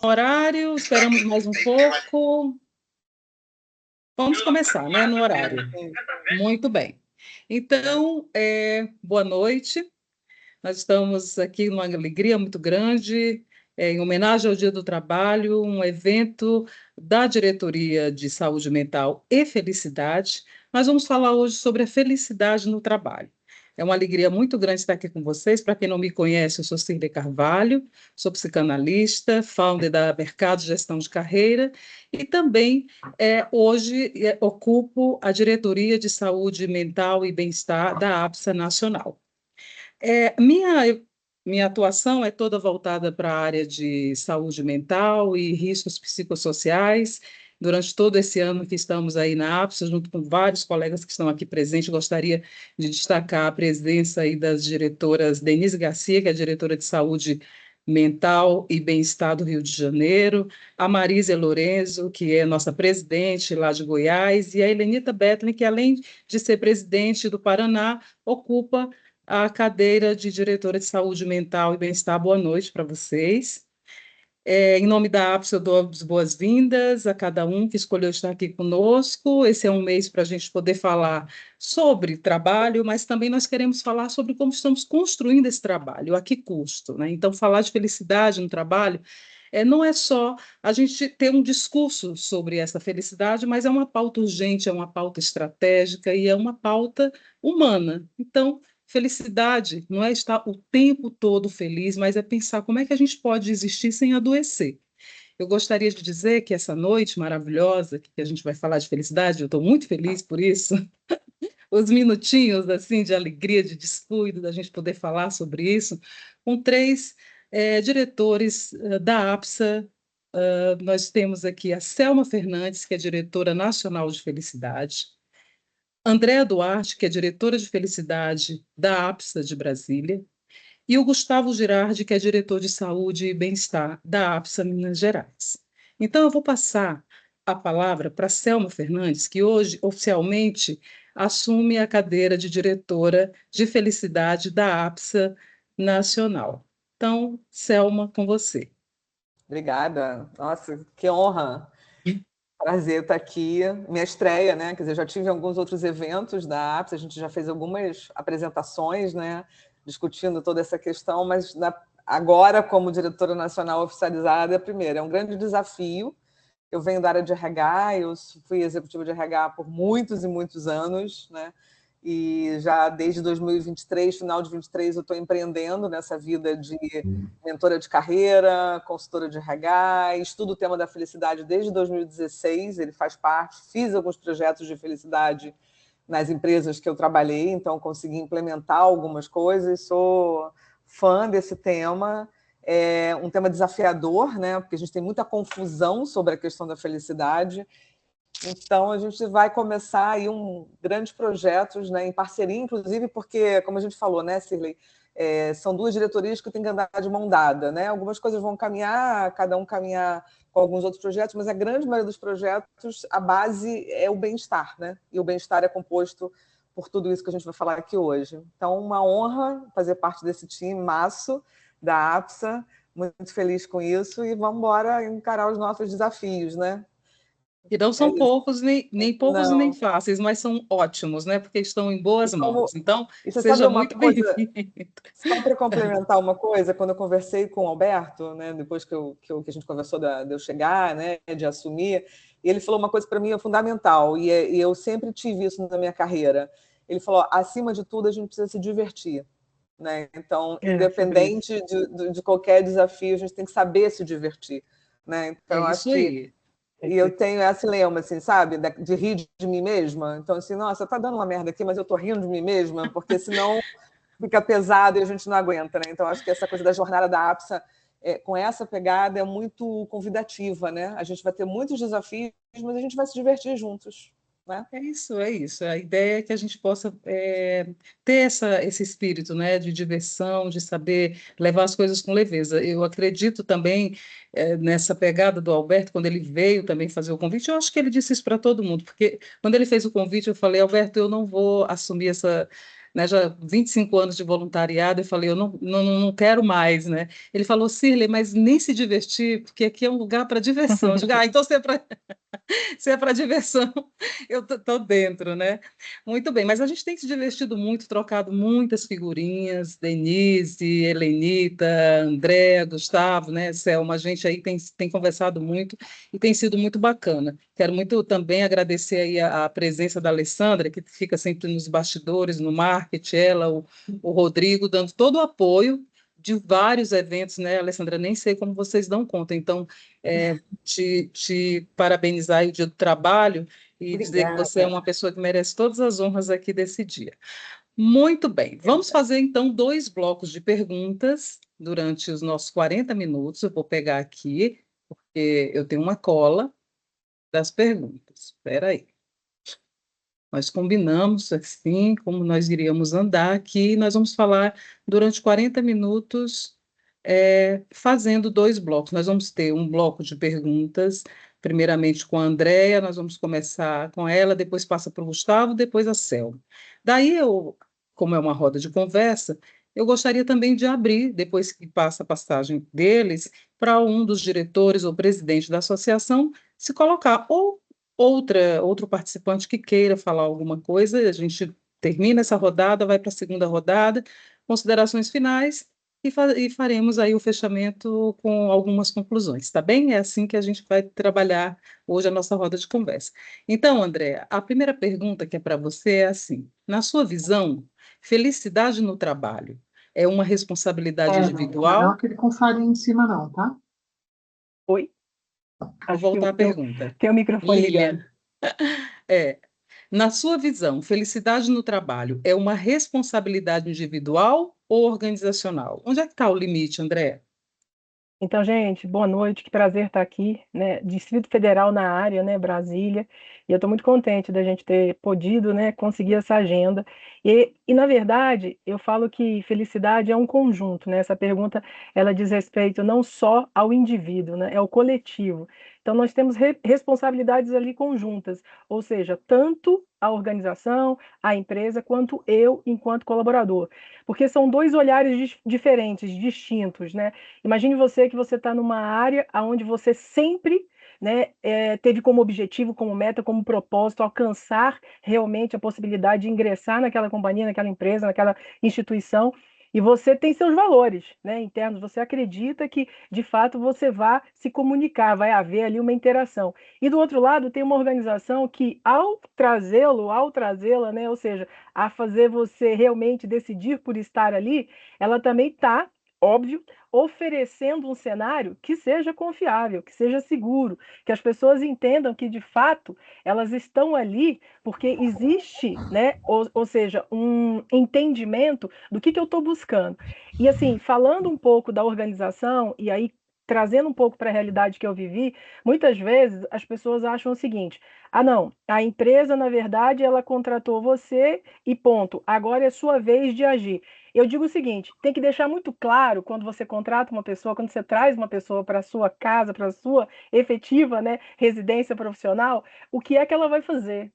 Horário, esperamos mais um pouco. Vamos começar, né, no horário. Muito bem. Então, boa noite. Nós estamos aqui numa alegria muito grande, em homenagem ao Dia do Trabalho, um evento da Diretoria de Saúde Mental e Felicidade. Nós vamos falar hoje sobre a felicidade no trabalho. É uma alegria muito grande estar aqui com vocês. Para quem não me conhece, eu sou Cirlei Carvalho, sou psicanalista, founder da Mercado Gestão de Carreira e também hoje ocupo a Diretoria de Saúde Mental e Bem-Estar da APSA Nacional. Minha atuação é toda voltada para a área de saúde mental e riscos psicossociais. Durante todo esse ano que estamos aí na APSA, junto com vários colegas que estão aqui presentes, gostaria de destacar a presença aí das diretoras Denise Garcia, que é a diretora de saúde mental e bem-estar do Rio de Janeiro, a Marísia Lorenzo, que é nossa presidente lá de Goiás, e a Helenita Betlin, que além de ser presidente do Paraná, ocupa a cadeira de diretora de saúde mental e bem-estar. Boa noite para vocês. Em nome da APS, eu dou as boas-vindas a cada um que escolheu estar aqui conosco. Esse é um mês para a gente poder falar sobre trabalho, mas também nós queremos falar sobre como estamos construindo esse trabalho, a que custo, né? Então, falar de felicidade no trabalho não é só a gente ter um discurso sobre essa felicidade, mas é uma pauta urgente, é uma pauta estratégica e é uma pauta humana. Então, felicidade não é estar o tempo todo feliz, mas é pensar como é que a gente pode existir sem adoecer. Eu gostaria de dizer que essa noite maravilhosa, que a gente vai falar de felicidade, eu estou muito feliz por isso, os minutinhos assim de alegria, de descuido, da gente poder falar sobre isso, com três diretores da APSA. Nós temos aqui a Selma Fernandes, que é diretora nacional de felicidade, Andréa Duarte, que é diretora de felicidade da APSA de Brasília, e o Gustavo Girardi, que é diretor de saúde e bem-estar da APSA Minas Gerais. Então, eu vou passar a palavra para Selma Fernandes, que hoje oficialmente assume a cadeira de diretora de felicidade da APSA Nacional. Então, Selma, com você. Obrigada. Nossa, que honra. Prazer estar aqui. Minha estreia, né? Quer dizer, já tive alguns outros eventos da APS, a gente já fez algumas apresentações, né? Discutindo toda essa questão, mas agora, como diretora nacional oficializada, é a primeira. É um grande desafio. Eu venho da área de RH, eu fui executiva de RH por muitos e muitos anos, né? E já desde 2023, final de 23, eu estou empreendendo nessa vida de mentora de carreira, consultora de RH, estudo o tema da felicidade desde 2016, ele faz parte, fiz alguns projetos de felicidade nas empresas que eu trabalhei, então consegui implementar algumas coisas, sou fã desse tema, é um tema desafiador, né? Porque a gente tem muita confusão sobre a questão da felicidade. Então, a gente vai começar aí grandes projetos, né, em parceria, inclusive porque, como a gente falou, né, Cirlei, são duas diretorias que têm que andar de mão dada. Né? Algumas coisas vão caminhar, cada um caminhar com alguns outros projetos, mas a grande maioria dos projetos, a base é o bem-estar, né? E o bem-estar é composto por tudo isso que a gente vai falar aqui hoje. Então, uma honra fazer parte desse time maço da APSA, muito feliz com isso, e vamos embora encarar os nossos desafios, né? E não É são isso. poucos, nem poucos e nem Não. fáceis, mas são ótimos, né? Porque estão em boas mãos. Então, E você sabe seja uma muito coisa, bem-vindo. só para complementar uma coisa, quando eu conversei com o Alberto, né, depois que a gente conversou de eu chegar, né, de assumir, ele falou uma coisa para mim fundamental, e eu sempre tive isso na minha carreira. Ele falou: acima de tudo, a gente precisa se divertir. Né? Então, Sobre isso. independente de qualquer desafio, a gente tem que saber se divertir. Né? É Então, acho isso que aí. e eu tenho esse lema, assim, sabe? De rir de mim mesma. Então, assim, nossa, tá dando uma merda aqui, mas eu tô rindo de mim mesma, porque senão fica pesado e a gente não aguenta, né? Então, acho que essa coisa da jornada da APSA, com essa pegada, é muito convidativa, né? A gente vai ter muitos desafios, mas a gente vai se divertir juntos, né? É isso, é isso. A ideia é que a gente possa ter esse espírito, né, de diversão, de saber levar as coisas com leveza. Eu acredito também nessa pegada do Alberto, quando ele veio também fazer o convite, eu acho que ele disse isso para todo mundo, porque quando ele fez o convite, eu falei: Alberto, eu não vou assumir né, já 25 anos de voluntariado, eu falei, eu não quero mais, né? Ele falou, Cirlei, mas nem se divertir, porque aqui é um lugar para diversão. Eu digo, então você é para se é para diversão, eu tô dentro, né? Muito bem, mas a gente tem se divertido muito, trocado muitas figurinhas, Denise, Helenita, André, Gustavo, né, Selma, a gente aí tem conversado muito e tem sido muito bacana. Quero muito também agradecer aí a presença da Alessandra, que fica sempre nos bastidores, no marketing, ela, o Rodrigo, dando todo o apoio de vários eventos, né, Alessandra? Nem sei como vocês dão conta. Então, te parabenizar aí o dia do trabalho e dizer que você é Obrigada. uma pessoa que merece todas as honras aqui desse dia. Muito bem, vamos fazer então 2 blocos de perguntas durante os nossos 40 minutos. Eu vou pegar aqui, porque eu tenho uma cola das perguntas. Espera aí. Nós combinamos assim, como nós iríamos andar aqui, e nós vamos falar durante 40 minutos, fazendo 2 blocos. Nós vamos ter um bloco de perguntas, primeiramente com a Andréia, nós vamos começar com ela, depois passa para o Gustavo, depois a Selma. Daí eu, como é uma roda de conversa, eu gostaria também de abrir, depois que passa a passagem deles, para um dos diretores ou presidente da associação se colocar, ou outro participante que queira falar alguma coisa, a gente termina essa rodada, vai para a segunda rodada, considerações finais, e faremos aí o fechamento com algumas conclusões, tá bem? É assim que a gente vai trabalhar hoje a nossa roda de conversa. Então, André, a primeira pergunta que é para você é assim: na sua visão, felicidade no trabalho é uma responsabilidade Não individual? aquele com farinha em cima, não, tá? Oi? Vou Acho que voltar à pergunta. tem o microfone ligado. Lilian, é, na sua visão, felicidade no trabalho é uma responsabilidade individual ou organizacional? Onde é que está o limite, André? Então, gente, boa noite, que prazer estar aqui, né? Distrito Federal na área, né? Brasília. E eu estou muito contente da gente ter podido, né, conseguir essa agenda. Na verdade, eu falo que felicidade é um conjunto, né? Essa pergunta, ela diz respeito não só ao indivíduo, né? É o coletivo. Então, nós temos responsabilidades ali conjuntas, ou seja, tanto a organização, a empresa, quanto eu, enquanto colaborador. Porque são 2 olhares diferentes, distintos, né? Imagine você que você está numa área onde você sempre, né, teve como objetivo, como meta, como propósito alcançar realmente a possibilidade de ingressar naquela companhia, naquela empresa, naquela instituição, e você tem seus valores, né, internos. Você acredita que, de fato, você vai se comunicar, vai haver ali uma interação. E do outro lado, tem uma organização que, ao trazê-la, né, ou seja, a fazer você realmente decidir por estar ali, ela também está, óbvio, oferecendo um cenário que seja confiável, que seja seguro, que as pessoas entendam que, de fato, elas estão ali porque existe, né, ou seja, um entendimento do que eu estou buscando. E, assim, falando um pouco da organização, e aí trazendo um pouco para a realidade que eu vivi, muitas vezes as pessoas acham o seguinte: ah, não, a empresa, na verdade, ela contratou você e ponto, agora é sua vez de agir. Eu digo o seguinte: tem que deixar muito claro quando você contrata uma pessoa, quando você traz uma pessoa para a sua casa, para a sua efetiva, né, residência profissional, o que é que ela vai fazer,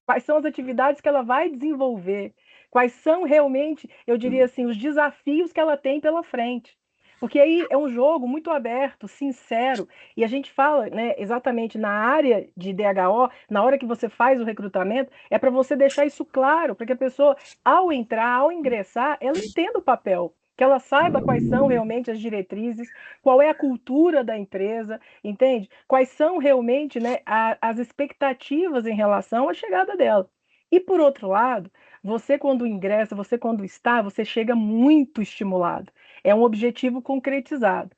quais são as atividades que ela vai desenvolver, quais são realmente, eu diria assim, os desafios que ela tem pela frente. Porque aí é um jogo muito aberto, sincero, e a gente fala, né, exatamente na área de DHO, na hora que você faz o recrutamento, é para você deixar isso claro, para que a pessoa, ao entrar, ao ingressar, ela entenda o papel, que ela saiba quais são realmente as diretrizes, qual é a cultura da empresa, entende? Quais são realmente, né, as expectativas em relação à chegada dela. E por outro lado, você quando ingressa, você quando está, você chega muito estimulado. É um objetivo concretizado.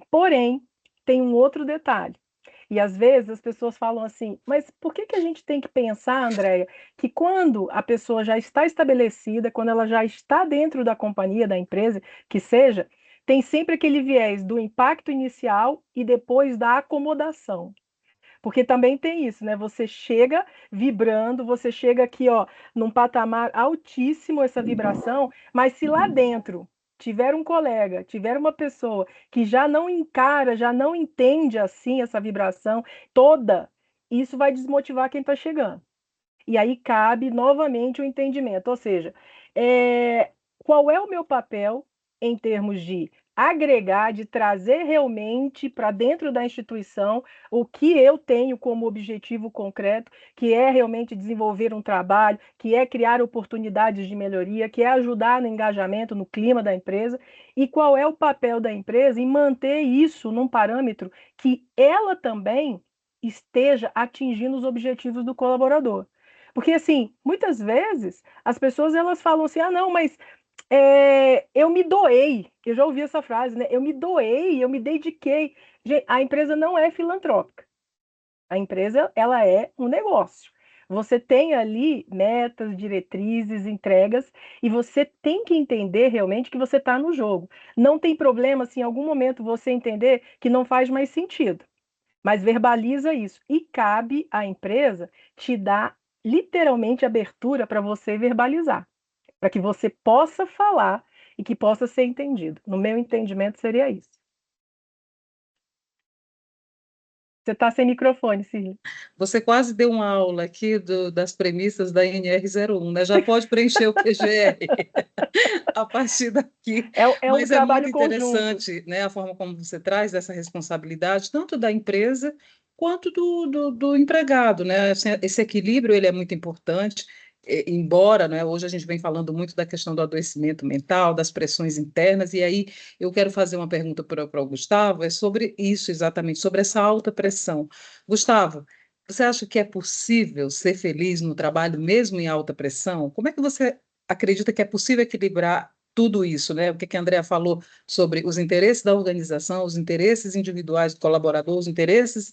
Porém, tem um outro detalhe. E às vezes as pessoas falam assim, mas por que a gente tem que pensar, Andréia, que quando a pessoa já está estabelecida, quando ela já está dentro da companhia, da empresa, que seja, tem sempre aquele viés do impacto inicial e depois da acomodação. Porque também tem isso, né? Você chega vibrando, você chega aqui, ó, num patamar altíssimo essa vibração, mas se lá dentro tiver um colega, tiver uma pessoa que já não encara, já não entende assim essa vibração toda, isso vai desmotivar quem está chegando. E aí cabe novamente o entendimento, ou seja, qual é o meu papel em termos de agregar, de trazer realmente para dentro da instituição o que eu tenho como objetivo concreto, que é realmente desenvolver um trabalho, que é criar oportunidades de melhoria, que é ajudar no engajamento, no clima da empresa, e qual é o papel da empresa em manter isso num parâmetro que ela também esteja atingindo os objetivos do colaborador. Porque, assim, muitas vezes as pessoas elas falam assim, não, mas eu me doei, eu já ouvi essa frase, né? Eu me doei, eu me dediquei. Gente, a empresa não é filantrópica. A empresa, ela é um negócio. Você tem ali metas, diretrizes, entregas, e você tem que entender realmente que você está no jogo. Não tem problema se em algum momento você entender que não faz mais sentido, mas verbaliza isso. E cabe à empresa te dar literalmente abertura para você verbalizar, para que você possa falar e que possa ser entendido. No meu entendimento, seria isso. Você está sem microfone, Cília. Você quase deu uma aula aqui das premissas da NR01, né? Já pode preencher o QGR a partir daqui. É um Mas é muito trabalho conjunto. interessante, né, a forma como você traz essa responsabilidade, tanto da empresa quanto do empregado, né? Esse equilíbrio ele é muito importante, embora, né, hoje a gente vem falando muito da questão do adoecimento mental, das pressões internas, e aí eu quero fazer uma pergunta para o Gustavo, é sobre isso exatamente, sobre essa alta pressão. Gustavo, você acha que é possível ser feliz no trabalho mesmo em alta pressão? Como é que você acredita que é possível equilibrar tudo isso, né? O que a Andrea falou sobre os interesses da organização, os interesses individuais do colaborador, os interesses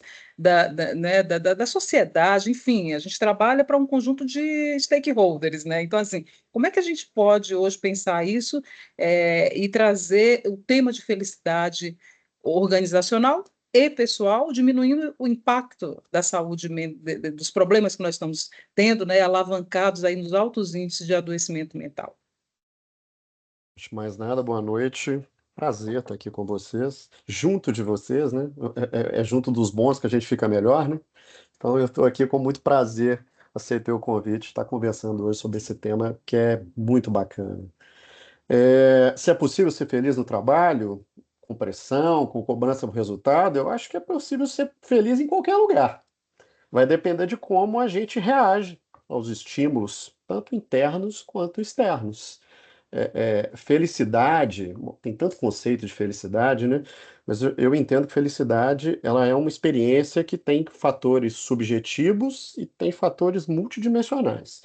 né, da sociedade, enfim, a gente trabalha para um conjunto de stakeholders, né? Então, assim, como é que a gente pode hoje pensar isso e trazer o tema de felicidade organizacional e pessoal, diminuindo o impacto da saúde, dos problemas que nós estamos tendo, né, alavancados aí nos altos índices de adoecimento mental? Antes de mais nada, boa noite. Prazer estar aqui com vocês, junto de vocês, né? É junto dos bons que a gente fica melhor, né? Então eu estou aqui com muito prazer, aceitei o convite, estar conversando hoje sobre esse tema que é muito bacana. Se é possível ser feliz no trabalho, com pressão, com cobrança do resultado, eu acho que é possível ser feliz em qualquer lugar. Vai depender de como a gente reage aos estímulos, tanto internos quanto externos. Felicidade, tem tanto conceito de felicidade, né? Mas eu entendo que felicidade ela é uma experiência que tem fatores subjetivos e tem fatores multidimensionais.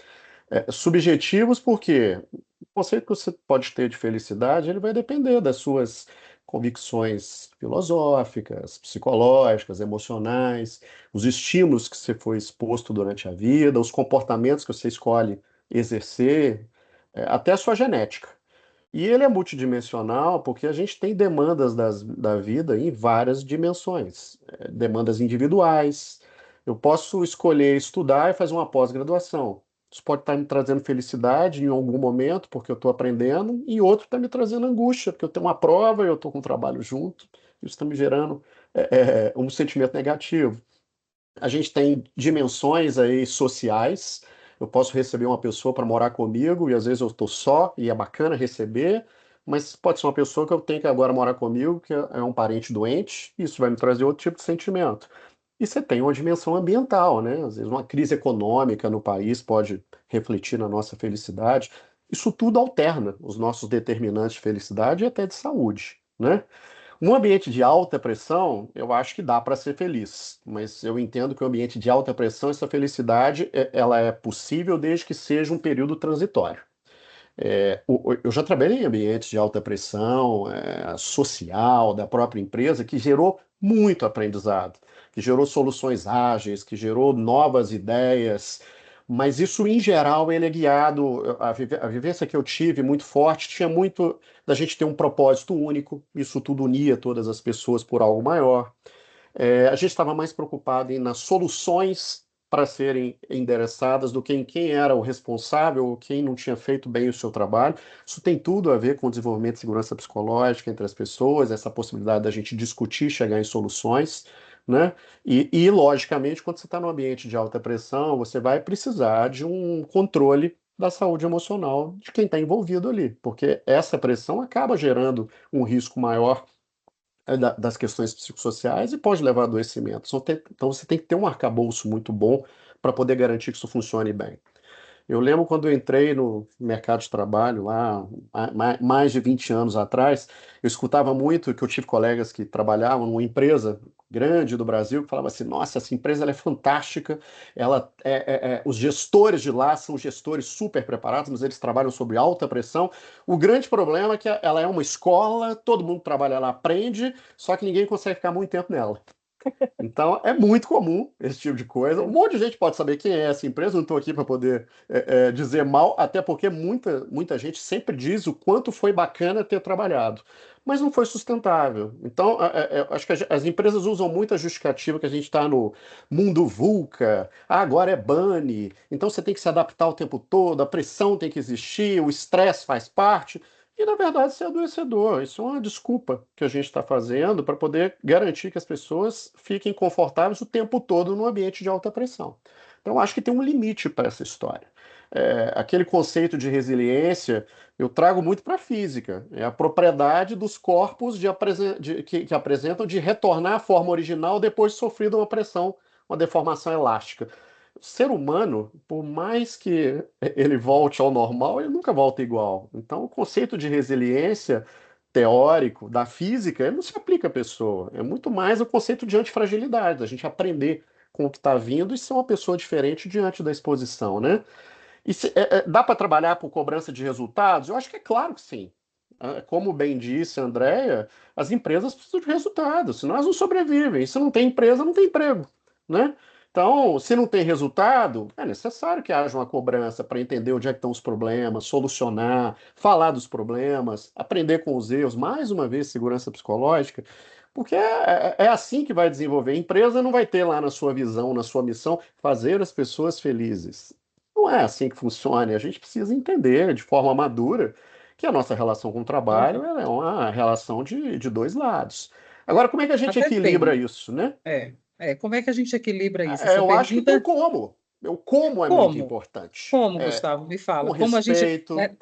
Subjetivos porque o conceito que você pode ter de felicidade ele vai depender das suas convicções filosóficas, psicológicas, emocionais, os estímulos que você foi exposto durante a vida, os comportamentos que você escolhe exercer, até a sua genética. E ele é multidimensional porque a gente tem demandas da vida em várias dimensões, demandas individuais. Eu posso escolher estudar e fazer uma pós-graduação. Isso pode estar me trazendo felicidade em algum momento, porque eu estou aprendendo, e outro está me trazendo angústia, porque eu tenho uma prova e eu estou com um trabalho junto, isso está me gerando um sentimento negativo. A gente tem dimensões aí sociais. Eu posso receber uma pessoa para morar comigo e às vezes eu estou só e é bacana receber, mas pode ser uma pessoa que eu tenho que agora morar comigo, que é um parente doente, isso vai me trazer outro tipo de sentimento. E você tem uma dimensão ambiental, né? Às vezes uma crise econômica no país pode refletir na nossa felicidade. Isso tudo alterna os nossos determinantes de felicidade e até de saúde, né? Um ambiente de alta pressão, eu acho que dá para ser feliz, mas eu entendo que o ambiente de alta pressão, essa felicidade, ela é possível desde que seja um período transitório. Eu já trabalhei em ambientes de alta pressão, social, da própria empresa, que gerou muito aprendizado, que gerou soluções ágeis, que gerou novas ideias, mas isso, em geral, ele é guiado. A vivência que eu tive muito forte tinha muito da gente ter um propósito único, isso tudo unia todas as pessoas por algo maior. A gente estava mais preocupado nas soluções para serem endereçadas do que em quem era o responsável ou quem não tinha feito bem o seu trabalho. Isso tem tudo a ver com o desenvolvimento de segurança psicológica entre as pessoas, essa possibilidade da gente discutir, chegar em soluções, né? Logicamente, quando você está num ambiente de alta pressão, você vai precisar de um controle da saúde emocional de quem está envolvido ali, porque essa pressão acaba gerando um risco maior das questões psicossociais e pode levar a adoecimento. Então você tem que ter um arcabouço muito bom para poder garantir que isso funcione bem. Eu lembro quando eu entrei no mercado de trabalho lá, mais de 20 anos atrás, eu escutava muito que eu tive colegas que trabalhavam numa empresa grande do Brasil que falavam assim, nossa, essa empresa ela é fantástica, os gestores de lá são gestores super preparados, mas eles trabalham sob alta pressão. O grande problema é que ela é uma escola, todo mundo trabalha lá, aprende, só que ninguém consegue ficar muito tempo nela. Então, é muito comum esse tipo de coisa. Um monte de gente pode saber quem é essa empresa, não estou aqui para poder dizer mal, até porque muita gente sempre diz o quanto foi bacana ter trabalhado, mas não foi sustentável. Então, acho que as empresas usam muito a justificativa que a gente está no mundo VUCA, agora é bunny, então você tem que se adaptar o tempo todo, a pressão tem que existir, o estresse faz parte. E, na verdade, isso é adoecedor. Isso é uma desculpa que a gente está fazendo para poder garantir que as pessoas fiquem confortáveis o tempo todo no ambiente de alta pressão. Então, acho que tem um limite para essa história. Aquele conceito de resiliência, eu trago muito para a física. É a propriedade dos corpos que apresentam de retornar à forma original depois de sofrido uma pressão, uma deformação elástica. O ser humano, por mais que ele volte ao normal, ele nunca volta igual. Então, o conceito de resiliência teórico da física, ele não se aplica à pessoa. É muito mais o conceito de antifragilidade, da gente aprender com o que está vindo e ser uma pessoa diferente diante da exposição, né? E dá para trabalhar por cobrança de resultados? Eu acho que é claro que sim. Como bem disse a Andrea, as empresas precisam de resultados, senão elas não sobrevivem. Se não tem empresa, não tem emprego, né? Então, se não tem resultado, é necessário que haja uma cobrança para entender onde é que estão os problemas, solucionar, falar dos problemas, aprender com os erros, mais uma vez, segurança psicológica, porque é assim que vai desenvolver. A empresa não vai ter lá na sua visão, na sua missão, fazer as pessoas felizes. Não é assim que funciona. A gente precisa entender de forma madura que a nossa relação com o trabalho Uhum. ela é uma relação de dois lados. Agora, como é que a gente Até equilibra tem. isso, né? Como é que a gente equilibra isso? Essa Eu acho que tem um pergunta, como. O como é muito como? importante. Como, Gustavo? Me Com fala. Como a gente, respeito, né?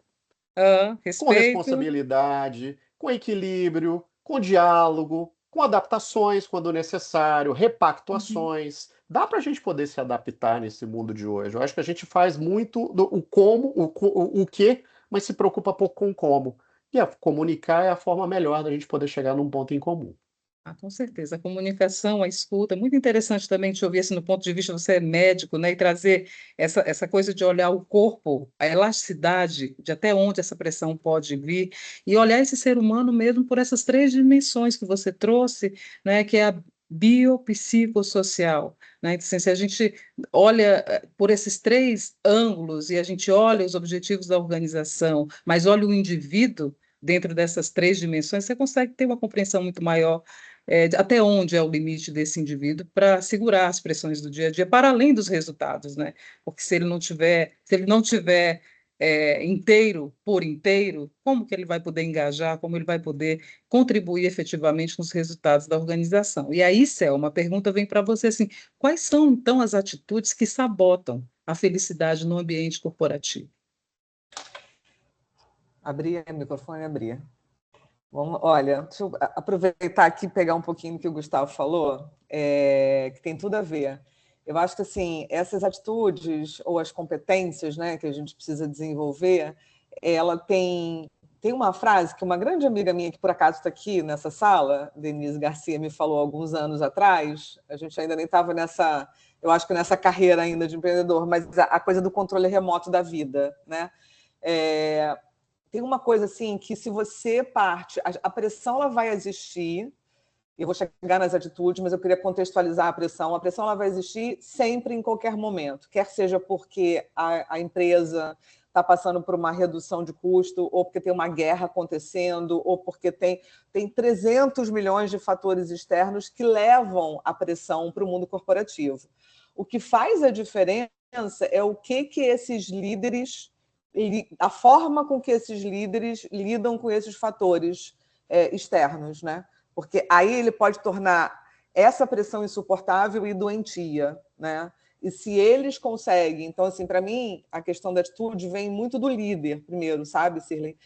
com Respeito. responsabilidade, com equilíbrio, com diálogo, com adaptações quando necessário, Uhum. repactuações. Dá para a gente poder se adaptar nesse mundo de hoje. Eu acho que a gente faz muito o como, o que, mas se preocupa pouco com o como. E comunicar é a forma melhor da gente poder chegar num ponto em comum. Com certeza. A comunicação, a escuta, é muito interessante também te ouvir assim, no ponto de vista, você é médico, né, e trazer essa coisa de olhar o corpo, a elasticidade, de até onde essa pressão pode vir, e olhar esse ser humano mesmo por essas três dimensões que você trouxe, né, que é a biopsicossocial, né? Então, assim, se a gente olha por esses três ângulos e a gente olha os objetivos da organização, mas olha o indivíduo dentro dessas três dimensões, você consegue ter uma compreensão muito maior até onde é o limite desse indivíduo para segurar as pressões do dia a dia, para além dos resultados, né? Porque se ele não tiver inteiro por inteiro, como que ele vai poder engajar, como ele vai poder contribuir efetivamente com os resultados da organização? E aí, Céu, uma pergunta vem para você assim: quais são então as atitudes que sabotam a felicidade no ambiente corporativo? Abrir o microfone, abrir. Olha, deixa eu aproveitar aqui e pegar um pouquinho do que o Gustavo falou, que tem tudo a ver. Eu acho que assim, essas atitudes ou as competências, né, que a gente precisa desenvolver, ela tem uma frase que uma grande amiga minha, que por acaso está aqui nessa sala, Denise Garcia, me falou alguns anos atrás. A gente ainda nem estava nessa, eu acho que nessa carreira ainda de empreendedor, mas a coisa do controle remoto da vida, né? Tem uma coisa assim que se você parte, a pressão ela vai existir, eu vou chegar nas atitudes, mas eu queria contextualizar a pressão ela vai existir sempre, em qualquer momento, quer seja porque a empresa está passando por uma redução de custo, ou porque tem uma guerra acontecendo, ou porque tem 300 milhões de fatores externos que levam a pressão para o mundo corporativo. O que faz a diferença é o que esses líderes, a forma com que esses líderes lidam com esses fatores externos, né? Porque aí ele pode tornar essa pressão insuportável e doentia, né? E se eles conseguem... Então, assim, para mim, a questão da atitude vem muito do líder, primeiro, sabe, Sirley?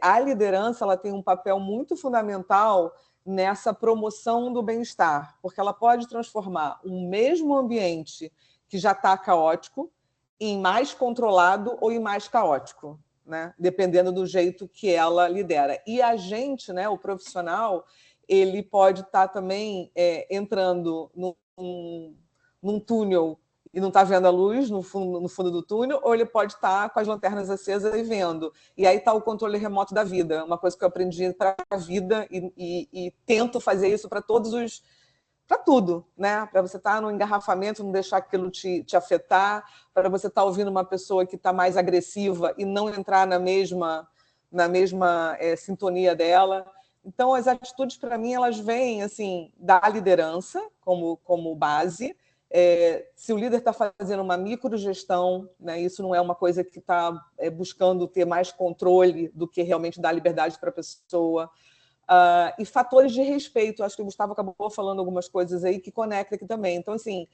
A liderança ela tem um papel muito fundamental nessa promoção do bem-estar, porque ela pode transformar um mesmo ambiente que já está caótico em mais controlado ou em mais caótico, né? Dependendo do jeito que ela lidera. E a gente, né, o profissional, ele pode estar também entrando num túnel e não está vendo a luz no fundo do túnel, ou ele pode estar com as lanternas acesas e vendo. E aí está o controle remoto da vida, uma coisa que eu aprendi para a vida e tento fazer isso para tudo, né? Para você estar no engarrafamento, não deixar aquilo te afetar, para você estar ouvindo uma pessoa que está mais agressiva e não entrar na mesma sintonia dela. Então, as atitudes, para mim, elas vêm assim, da liderança como base. Se o líder está fazendo uma microgestão, né, isso não é uma coisa que está buscando ter mais controle do que realmente dar liberdade para a pessoa. E fatores de respeito. Acho que o Gustavo acabou falando algumas coisas aí que conecta aqui também. Então, assim,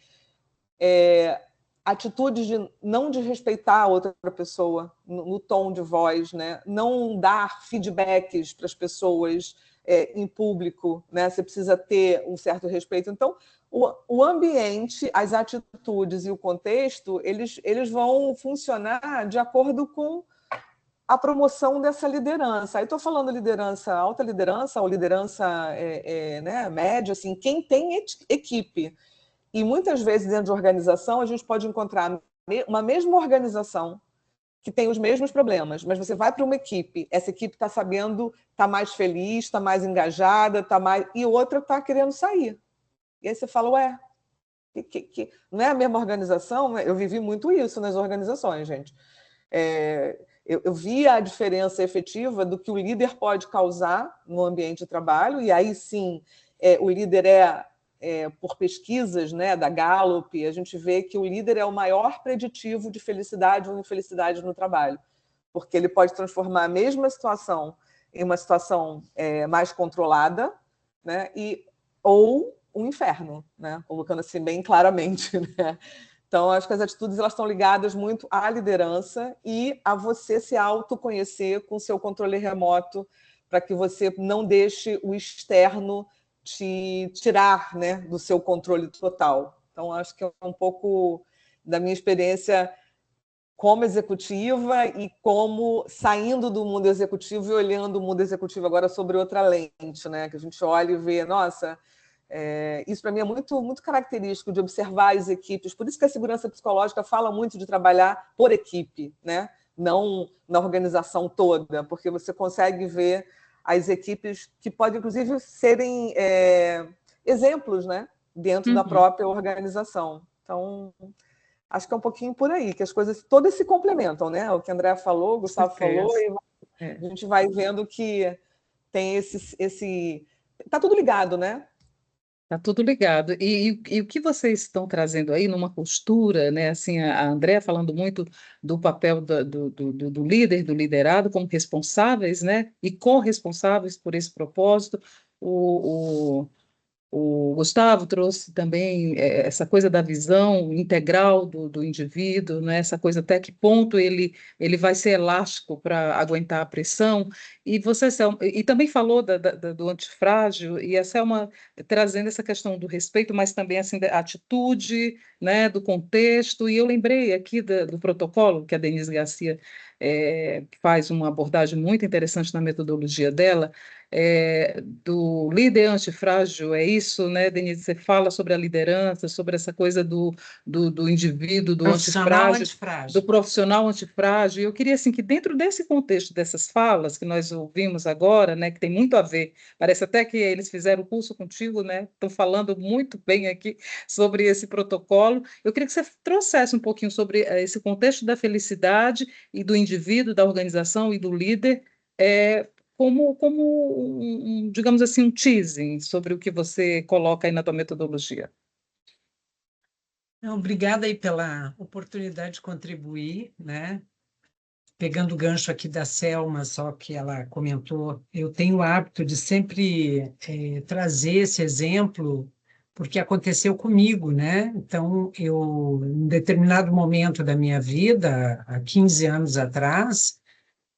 atitudes de não desrespeitar a outra pessoa no tom de voz, né? Não dar feedbacks para as pessoas em público, né? Você precisa ter um certo respeito. Então, o ambiente, as atitudes e o contexto, eles vão funcionar de acordo com a promoção dessa liderança. Aí estou falando liderança, alta liderança ou liderança né, média, assim, quem tem equipe. E muitas vezes dentro de organização a gente pode encontrar uma mesma organização que tem os mesmos problemas, mas você vai para uma equipe, essa equipe está sabendo, está mais feliz, está mais engajada, e outra está querendo sair. E aí você fala, ué, não é a mesma organização? Eu vivi muito isso nas organizações, gente. Eu vi a diferença efetiva do que o líder pode causar no ambiente de trabalho, e aí sim, o líder por pesquisas, né, da Gallup, a gente vê que o líder é o maior preditivo de felicidade ou infelicidade no trabalho, porque ele pode transformar a mesma situação em uma situação mais controlada, né, ou um inferno, né, colocando assim bem claramente, né? Então, acho que as atitudes elas estão ligadas muito à liderança e a você se autoconhecer com seu controle remoto, para que você não deixe o externo te tirar, né, do seu controle total. Então, acho que é um pouco da minha experiência como executiva e como saindo do mundo executivo e olhando o mundo executivo agora sobre outra lente, né? Que a gente olha e vê, nossa... isso para mim é muito, muito característico de observar as equipes, por isso que a segurança psicológica fala muito de trabalhar por equipe, né? Não na organização toda, porque você consegue ver as equipes que podem, inclusive, serem exemplos, né? Dentro da própria organização. Então, acho que é um pouquinho por aí, que as coisas todas se complementam, né? O que a Andrea falou, o Gustavo falou, e a gente vai vendo que tem esse... Tá tudo ligado, né? Está tudo ligado. E o que vocês estão trazendo aí numa postura, né? Assim, a Andrea falando muito do papel do líder, do liderado, como responsáveis, né? E corresponsáveis por esse propósito. O Gustavo trouxe também essa coisa da visão integral do indivíduo, né? Essa coisa até que ponto ele vai ser elástico para aguentar a pressão. E você, Selma, e também falou do antifrágil, e a Selma trazendo essa questão do respeito, mas também assim, da atitude, né? Do contexto. E eu lembrei aqui do protocolo que a Denise Garcia faz uma abordagem muito interessante na metodologia dela, do líder antifrágil, é isso, né, Denise? Você fala sobre a liderança, sobre essa coisa do indivíduo, do antifrágil, do profissional antifrágil. E eu queria, assim, que dentro desse contexto, dessas falas que nós ouvimos agora, né, que tem muito a ver, parece até que eles fizeram o curso contigo, né, estão falando muito bem aqui sobre esse protocolo. Eu queria que você trouxesse um pouquinho sobre esse contexto da felicidade e do indivíduo, da organização e do líder, como digamos assim, um teasing sobre o que você coloca aí na tua metodologia. Obrigada aí pela oportunidade de contribuir, né? Pegando o gancho aqui da Selma, só que ela comentou, eu tenho o hábito de sempre trazer esse exemplo porque aconteceu comigo, né? Então, eu, em determinado momento da minha vida, há 15 anos atrás,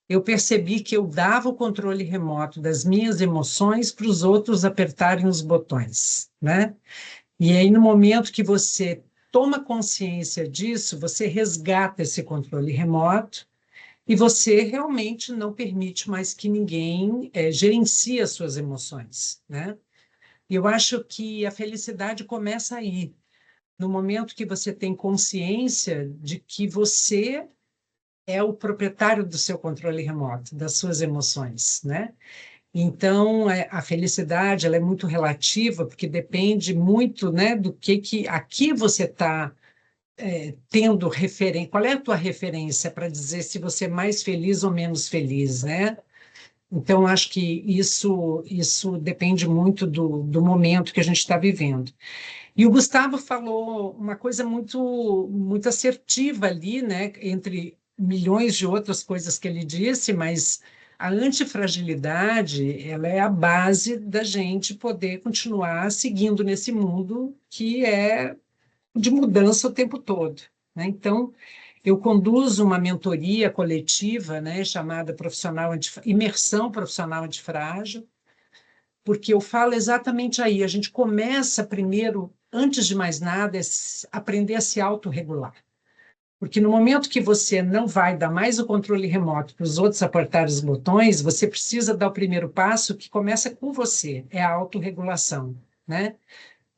eu percebi que eu dava o controle remoto das minhas emoções para os outros apertarem os botões, né? E aí, no momento que você toma consciência disso, você resgata esse controle remoto e você realmente não permite mais que ninguém gerencie as suas emoções, né? E eu acho que a felicidade começa aí, no momento que você tem consciência de que você é o proprietário do seu controle remoto, das suas emoções, né? Então, a felicidade ela é muito relativa, porque depende muito, né, do que aqui você está tendo referência. Qual é a tua referência para dizer se você é mais feliz ou menos feliz, né? Então, acho que isso depende muito do momento que a gente está vivendo. E o Gustavo falou uma coisa muito assertiva ali, né, entre milhões de outras coisas que ele disse, mas a antifragilidade, ela é a base da gente poder continuar seguindo nesse mundo que é de mudança o tempo todo, né? Então, eu conduzo uma mentoria coletiva, né, chamada Imersão Profissional Antifrágil, porque eu falo exatamente aí, a gente começa primeiro, antes de mais nada, aprender a se autorregular. Porque no momento que você não vai dar mais o controle remoto para os outros apertarem os botões, você precisa dar o primeiro passo que começa com você, é a autorregulação, né?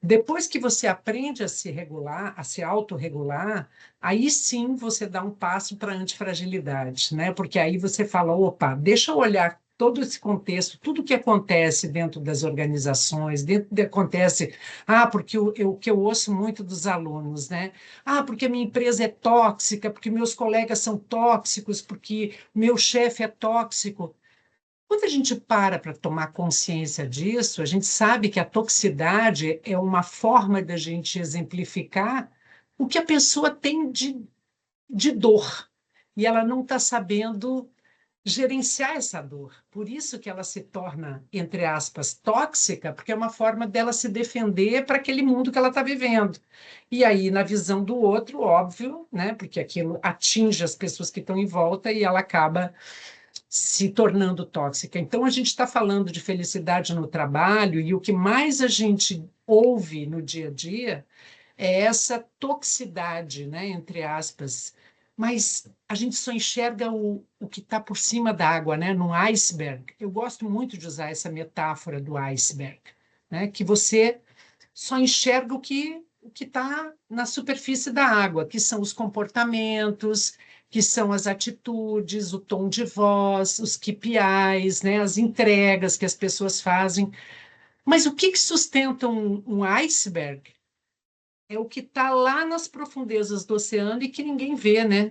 Depois que você aprende a se regular, a se autorregular, aí sim você dá um passo para a antifragilidade, né? Porque aí você fala, opa, deixa eu olhar todo esse contexto, tudo que acontece dentro das organizações, acontece, porque o que eu ouço muito dos alunos, né? Porque a minha empresa é tóxica, porque meus colegas são tóxicos, porque meu chefe é tóxico. Quando a gente para tomar consciência disso, a gente sabe que a toxicidade é uma forma da gente exemplificar o que a pessoa tem de dor. E ela não está sabendo gerenciar essa dor. Por isso que ela se torna, entre aspas, tóxica, porque é uma forma dela se defender para aquele mundo que ela está vivendo. E aí, na visão do outro, óbvio, né, porque aquilo atinge as pessoas que estão em volta e ela acaba se tornando tóxica. Então, a gente está falando de felicidade no trabalho e o que mais a gente ouve no dia a dia é essa toxicidade, né, entre aspas, mas a gente só enxerga o que está por cima da água, né, no iceberg. Eu gosto muito de usar essa metáfora do iceberg, né, que você só enxerga o que está na superfície da água, que são os comportamentos, que são as atitudes, o tom de voz, os KPIs, né, as entregas que as pessoas fazem. Mas o que sustenta um iceberg é o que está lá nas profundezas do oceano e que ninguém vê, né?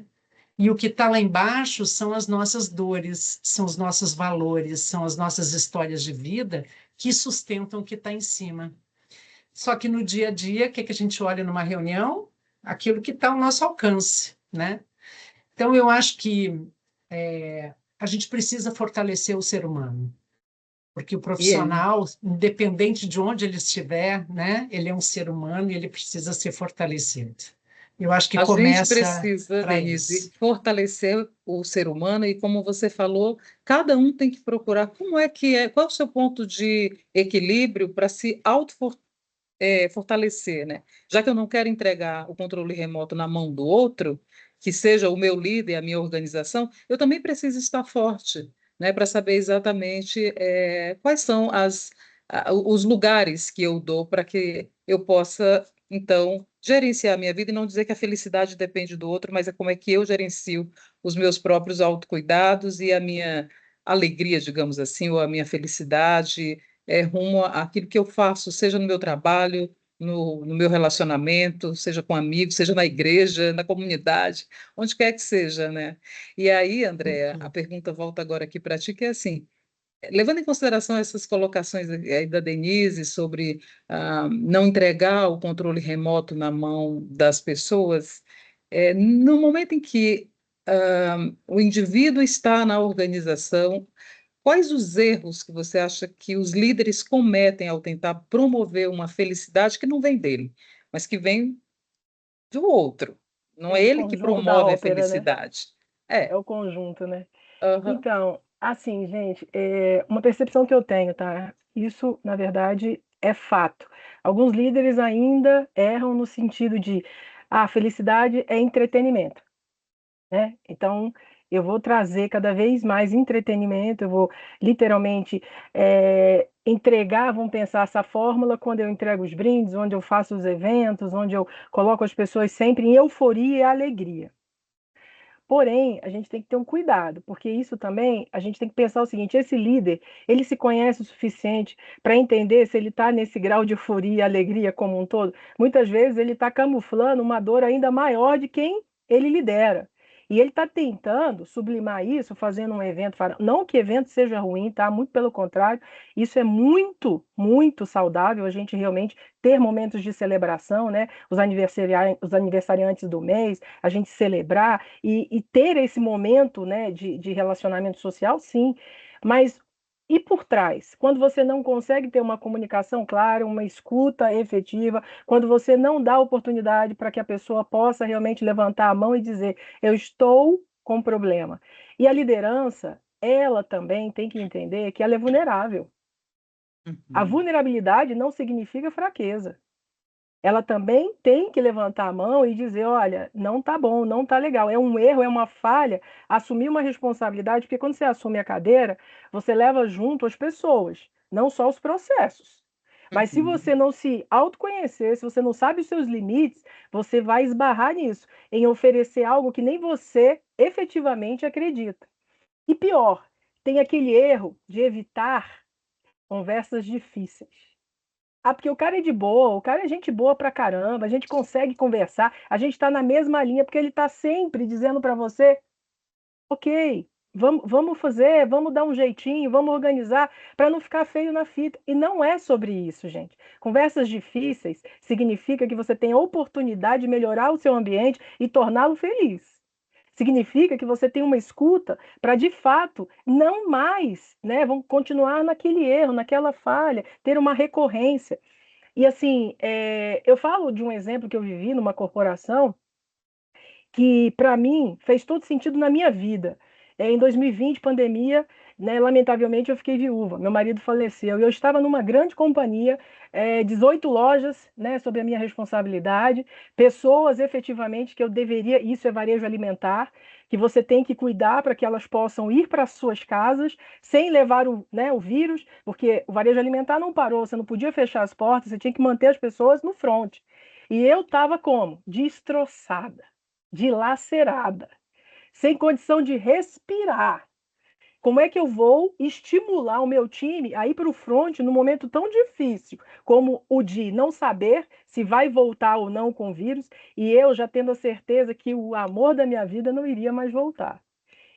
E o que está lá embaixo são as nossas dores, são os nossos valores, são as nossas histórias de vida que sustentam o que está em cima. Só que no dia a dia, o que a gente olha numa reunião? Aquilo que está ao nosso alcance, né? Então, eu acho que a gente precisa fortalecer o ser humano, porque o E é. profissional, independente de onde ele estiver, né, ele é um ser humano e ele precisa ser fortalecido. Eu acho que A gente começa precisa, para Denise, isso. fortalecer o ser humano e, como você falou, cada um tem que procurar qual é o seu ponto de equilíbrio para se fortalecer, né? Já que eu não quero entregar o controle remoto na mão do outro, que seja o meu líder, a minha organização, eu também preciso estar forte, né? Para saber exatamente quais são os lugares que eu dou para que eu possa, então, gerenciar a minha vida e não dizer que a felicidade depende do outro, mas é como é que eu gerencio os meus próprios autocuidados e a minha alegria, digamos assim, ou a minha felicidade rumo àquilo que eu faço, seja no meu trabalho, no meu relacionamento, seja com amigos, seja na igreja, na comunidade, onde quer que seja, né? E aí, Andréa, a Uhum. pergunta volta agora aqui para ti, que é assim, levando em consideração essas colocações aí da Denise sobre não entregar o controle remoto na mão das pessoas, no momento em que o indivíduo está na organização, quais os erros que você acha que os líderes cometem ao tentar promover uma felicidade que não vem dele, mas que vem do outro? Não é Do ele que conjunto da promove a ópera, né? felicidade. É É. o conjunto, né? Aham. Então, assim, gente, uma percepção que eu tenho, tá? Isso, na verdade, é fato. Alguns líderes ainda erram no sentido de, felicidade é entretenimento, né? Então, eu vou trazer cada vez mais entretenimento, eu vou literalmente entregar, vamos pensar essa fórmula quando eu entrego os brindes, onde eu faço os eventos, onde eu coloco as pessoas sempre em euforia e alegria. Porém, a gente tem que ter um cuidado, porque isso também, a gente tem que pensar o seguinte: esse líder, ele se conhece o suficiente para entender se ele está nesse grau de euforia e alegria como um todo? Muitas vezes ele está camuflando uma dor ainda maior de quem ele lidera. E ele está tentando sublimar isso, fazendo um evento. Não que evento seja ruim, tá? Muito pelo contrário, isso é muito, muito saudável, a gente realmente ter momentos de celebração, né? Os aniversariantes do mês, a gente celebrar e ter esse momento, né, de relacionamento social, sim, mas e por trás? Quando você não consegue ter uma comunicação clara, uma escuta efetiva, quando você não dá oportunidade para que a pessoa possa realmente levantar a mão e dizer, eu estou com problema. E a liderança, ela também tem que entender que ela é vulnerável. A Uhum. vulnerabilidade não significa fraqueza. Ela também tem que levantar a mão e dizer, olha, não tá bom, não tá legal, é um erro, é uma falha, assumir uma responsabilidade, porque quando você assume a cadeira, você leva junto as pessoas, não só os processos. Mas se Uhum. você não se autoconhecer, se você não sabe os seus limites, você vai esbarrar nisso, em oferecer algo que nem você efetivamente acredita. E pior, tem aquele erro de evitar conversas difíceis. Porque o cara é de boa, o cara é gente boa pra caramba, a gente consegue conversar, a gente tá na mesma linha, porque ele tá sempre dizendo pra você, ok, vamos fazer, vamos dar um jeitinho, vamos organizar, para não ficar feio na fita. E não é sobre isso, gente. Conversas difíceis significa que você tem a oportunidade de melhorar o seu ambiente e torná-lo feliz. Significa que você tem uma escuta para, de fato, não mais, né? Vamos continuar naquele erro, naquela falha, ter uma recorrência. E assim, eu falo de um exemplo que eu vivi numa corporação que, para mim, fez todo sentido na minha vida. Em 2020, pandemia, né, lamentavelmente eu fiquei viúva, meu marido faleceu, e eu estava numa grande companhia, 18 lojas, né, sob a minha responsabilidade, pessoas efetivamente que eu deveria, isso é varejo alimentar, que você tem que cuidar para que elas possam ir para as suas casas sem levar o vírus, porque o varejo alimentar não parou, você não podia fechar as portas, você tinha que manter as pessoas no front. E eu estava como? Destroçada, dilacerada, sem condição de respirar. Como é que eu vou estimular o meu time a ir para o front num momento tão difícil como o de não saber se vai voltar ou não com o vírus e eu já tendo a certeza que o amor da minha vida não iria mais voltar?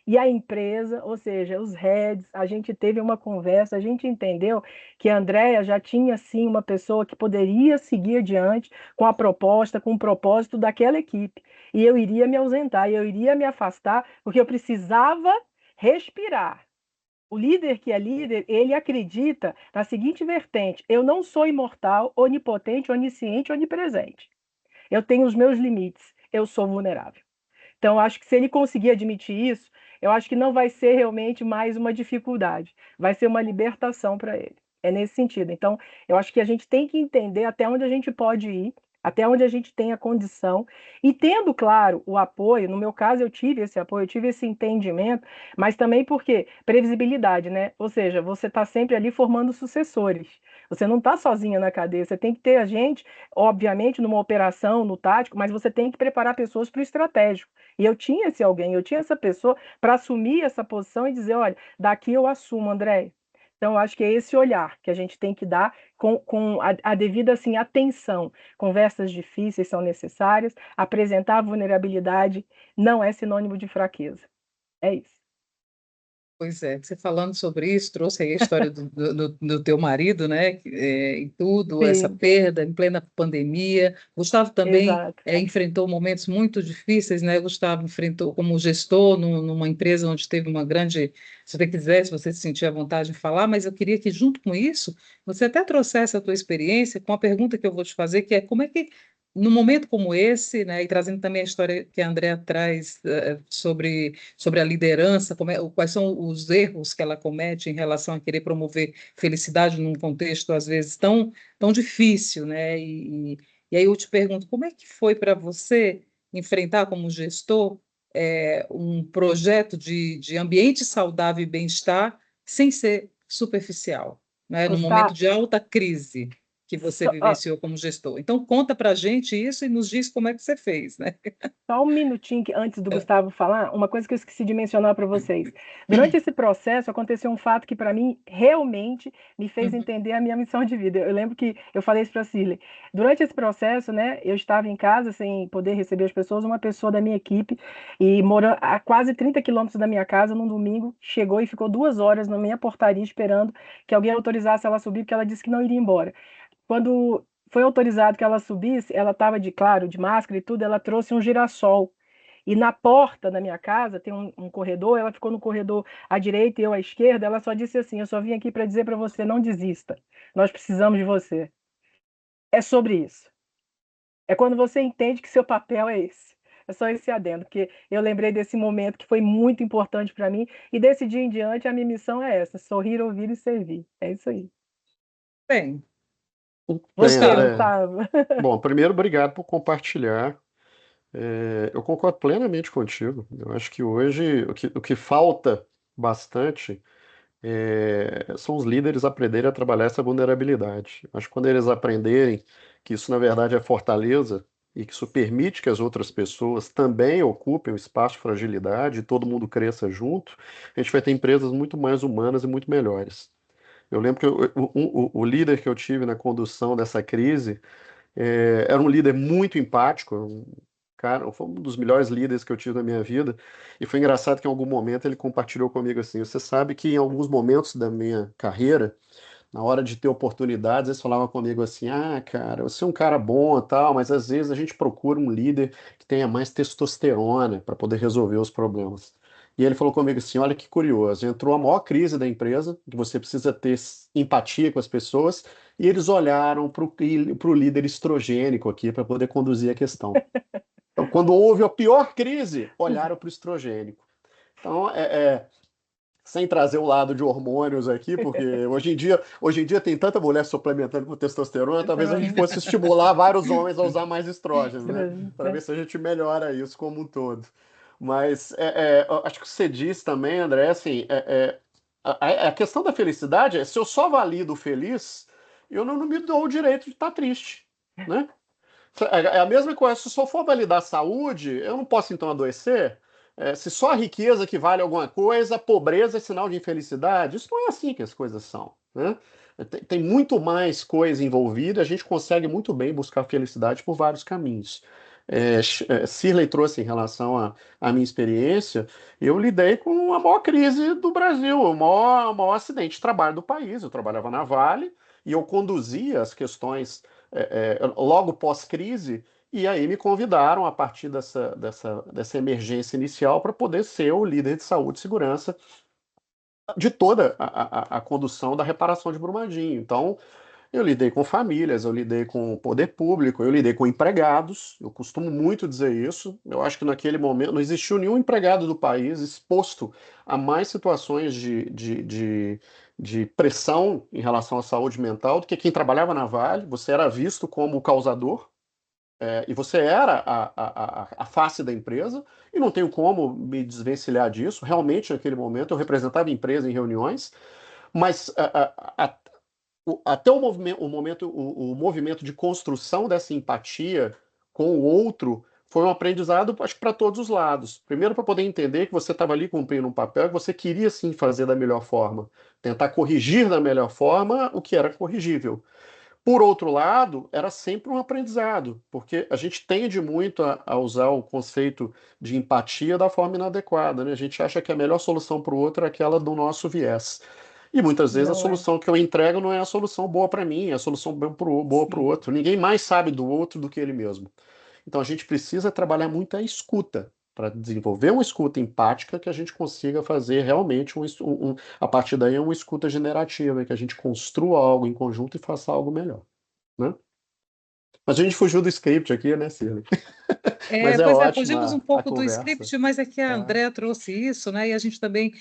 E a empresa, ou seja, os heads, a gente teve uma conversa, a gente entendeu que a Andrea já tinha, sim, uma pessoa que poderia seguir adiante com a proposta, com o propósito daquela equipe. E eu iria me ausentar, eu iria me afastar, porque eu precisava respirar. O líder que é líder, ele acredita na seguinte vertente: eu não sou imortal, onipotente, onisciente, onipresente. Eu tenho os meus limites, eu sou vulnerável. Então, acho que se ele conseguir admitir isso, eu acho que não vai ser realmente mais uma dificuldade, vai ser uma libertação para ele. É nesse sentido. Então, eu acho que a gente tem que entender até onde a gente pode ir, até onde a gente tem a condição, e tendo, claro, o apoio. No meu caso, eu tive esse apoio, eu tive esse entendimento, mas também porque previsibilidade, né? Ou seja, você está sempre ali formando sucessores. Você não está sozinha na cadeia, você tem que ter a gente, obviamente, numa operação, no tático, mas você tem que preparar pessoas para o estratégico. E eu tinha esse alguém, eu tinha essa pessoa para assumir essa posição e dizer, olha, daqui eu assumo, André. Então, eu acho que é esse olhar que a gente tem que dar com a devida assim, atenção. Conversas difíceis são necessárias, apresentar vulnerabilidade não é sinônimo de fraqueza. É isso. Pois é, você falando sobre isso, trouxe aí a história do teu marido, né? E tudo, essa Sim, perda em plena pandemia. Gustavo também exato. enfrentou momentos muito difíceis, né? Gustavo enfrentou como gestor numa empresa onde teve uma grande. Se você quiser, se você se sentir à vontade de falar, mas eu queria que, junto com isso, você até trouxesse a tua experiência com a pergunta que eu vou te fazer, que é como é que num momento como esse, né, e trazendo também a história que a Andrea traz sobre a liderança, quais são os erros que ela comete em relação a querer promover felicidade num contexto, às vezes, tão difícil, né? E aí eu te pergunto, como é que foi para você enfrentar como gestor um projeto de ambiente saudável e bem-estar sem ser superficial, né? Num momento Gustavo, de alta crise que você vivenciou como gestor. Então, conta para a gente isso e nos diz como é que você fez, né? só um minutinho antes do Gustavo falar, uma coisa que eu esqueci de mencionar para vocês. Durante esse processo, aconteceu um fato que, para mim, realmente me fez Uhum. entender a minha missão de vida. Eu lembro que eu falei isso para a Cirlei. Durante esse processo, né, eu estava em casa sem poder receber as pessoas, uma pessoa da minha equipe, e morando a quase 30 quilômetros da minha casa, num domingo, chegou e ficou 2 horas na minha portaria esperando que alguém autorizasse ela a subir, porque ela disse que não iria embora. Quando foi autorizado que ela subisse, ela estava claro, de máscara e tudo, ela trouxe um girassol. E na porta da minha casa tem um corredor, ela ficou no corredor à direita e eu à esquerda, ela só disse assim: eu só vim aqui para dizer para você, não desista, nós precisamos de você. É sobre isso. É quando você entende que seu papel é esse. É só esse adendo, porque eu lembrei desse momento que foi muito importante para mim, e desse dia em diante a minha missão é essa: sorrir, ouvir e servir. É isso aí. Bem, Bem, Você, Gustavo, André, Gustavo. bom, primeiro, obrigado por compartilhar. Eu concordo plenamente contigo. Eu acho que hoje o que falta bastante são os líderes aprenderem a trabalhar essa vulnerabilidade. Acho que quando eles aprenderem que isso, na verdade, é fortaleza e que isso permite que as outras pessoas também ocupem o espaço de fragilidade e todo mundo cresça junto, a gente vai ter empresas muito mais humanas e muito melhores. Eu lembro que o líder que eu tive na condução dessa crise era um líder muito empático, cara, foi um dos melhores líderes que eu tive na minha vida. E foi engraçado que em algum momento ele compartilhou comigo assim: você sabe que em alguns momentos da minha carreira, na hora de ter oportunidades, eles falavam comigo assim: ah, cara, você é um cara bom e tal, mas às vezes a gente procura um líder que tenha mais testosterona para poder resolver os problemas. E ele falou comigo assim: olha que curioso, entrou a maior crise da empresa, que você precisa ter empatia com as pessoas, e eles olharam para o líder estrogênico aqui para poder conduzir a questão. Então, quando houve a pior crise, olharam para o estrogênico. Então, sem trazer o lado de hormônios aqui, porque hoje em dia tem tanta mulher suplementando com testosterona, talvez a gente fosse estimular vários homens a usar mais estrógeno, né? Para ver se a gente melhora isso como um todo. Mas eu acho que você disse também, André, assim, a questão da felicidade é se eu só valido o feliz, eu não me dou o direito de estar triste, né? É a mesma coisa, se só for validar a saúde, eu não posso então adoecer? Se só a riqueza que vale alguma coisa, a pobreza é sinal de infelicidade? Isso não é assim que as coisas são, né? Tem muito mais coisa envolvida, a gente consegue muito bem buscar felicidade por vários caminhos. Cirlei trouxe em relação à minha experiência, eu lidei com a maior crise do Brasil, o maior acidente de trabalho do país. Eu trabalhava na Vale e eu conduzia as questões logo pós-crise, e aí me convidaram a partir dessa emergência inicial para poder ser o líder de saúde e segurança de toda a condução da reparação de Brumadinho. Então, eu lidei com famílias, eu lidei com o poder público, eu lidei com empregados, eu costumo muito dizer isso. Eu acho que naquele momento não existiu nenhum empregado do país exposto a mais situações de pressão em relação à saúde mental do que quem trabalhava na Vale. Você era visto como o causador, e você era a face da empresa, e não tenho como me desvencilhar disso. Realmente, naquele momento, eu representava a empresa em reuniões, mas até o movimento de construção dessa empatia com o outro foi um aprendizado, acho que para todos os lados. Primeiro, para poder entender que você estava ali cumprindo um papel que você queria sim fazer da melhor forma, tentar corrigir da melhor forma o que era corrigível. Por outro lado, era sempre um aprendizado, porque a gente tende muito a usar o conceito de empatia da forma inadequada, né? A gente acha que a melhor solução para o outro é aquela do nosso viés. E muitas vezes a Não é. solução que eu entrego não é a solução boa para mim, é a solução boa para o Sim. outro. Ninguém mais sabe do outro do que ele mesmo. Então a gente precisa trabalhar muito a escuta, para desenvolver uma escuta empática que a gente consiga fazer realmente a partir daí uma escuta generativa, que a gente construa algo em conjunto e faça algo melhor, né? Mas a gente fugiu do script aqui, né, Ciro? Mas é Pois é, fugimos um ótima a pouco do conversa. script, mas é que a É. Andrea trouxe isso, né? E a gente também,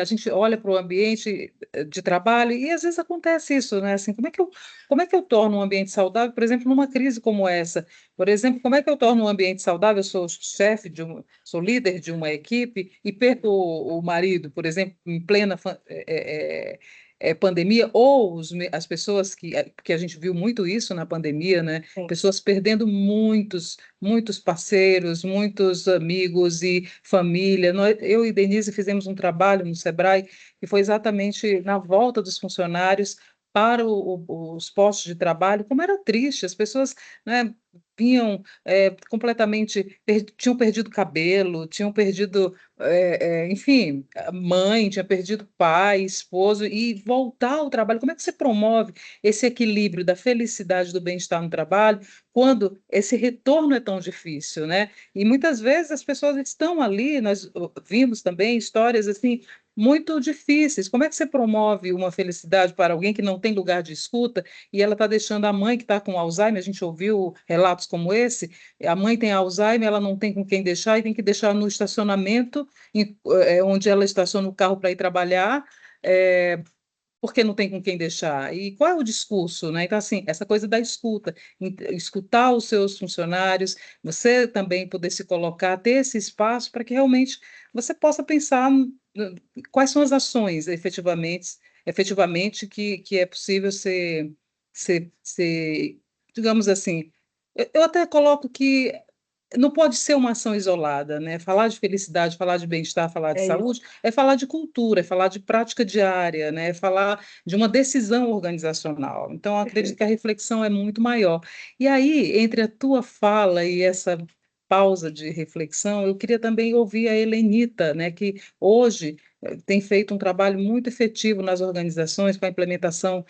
a gente olha para o ambiente de trabalho e às vezes acontece isso, né? Assim, como é que eu torno um ambiente saudável, por exemplo, numa crise como essa? Por exemplo, como é que eu torno um ambiente saudável? Eu sou chefe sou líder de uma equipe e perco o marido, por exemplo, em plena pandemia, ou as pessoas que a gente viu muito isso na pandemia, né? Sim. Pessoas perdendo muitos parceiros, muitos amigos e família. Eu e Denise fizemos um trabalho no Sebrae que foi exatamente na volta dos funcionários para os postos de trabalho. Como era triste, as pessoas, né, vinham completamente, tinham perdido cabelo, tinham perdido, enfim, a mãe, tinha perdido pai, esposo, e voltar ao trabalho. Como é que você promove esse equilíbrio da felicidade, do bem-estar no trabalho, quando esse retorno é tão difícil, né? E muitas vezes as pessoas estão ali, nós vimos também histórias assim muito difíceis. Como é que você promove uma felicidade para alguém que não tem lugar de escuta e ela está deixando a mãe que está com Alzheimer? A gente ouviu relatos como esse. A mãe tem Alzheimer, ela não tem com quem deixar e tem que deixar no estacionamento, onde ela estaciona o carro para ir trabalhar. É, porque não tem com quem deixar. E qual é o discurso, né? Então, assim, essa coisa da escuta, escutar os seus funcionários, você também poder se colocar, ter esse espaço para que realmente você possa pensar quais são as ações efetivamente que é possível ser, digamos assim, eu até coloco que não pode ser uma ação isolada, né? Falar de felicidade, falar de bem-estar, falar de É isso. saúde, é falar de cultura, é falar de prática diária, né? É falar de uma decisão organizacional. Então, eu acredito que a reflexão é muito maior. E aí, entre a tua fala e essa pausa de reflexão, eu queria também ouvir a Helenita, né? Que hoje tem feito um trabalho muito efetivo nas organizações com a implementação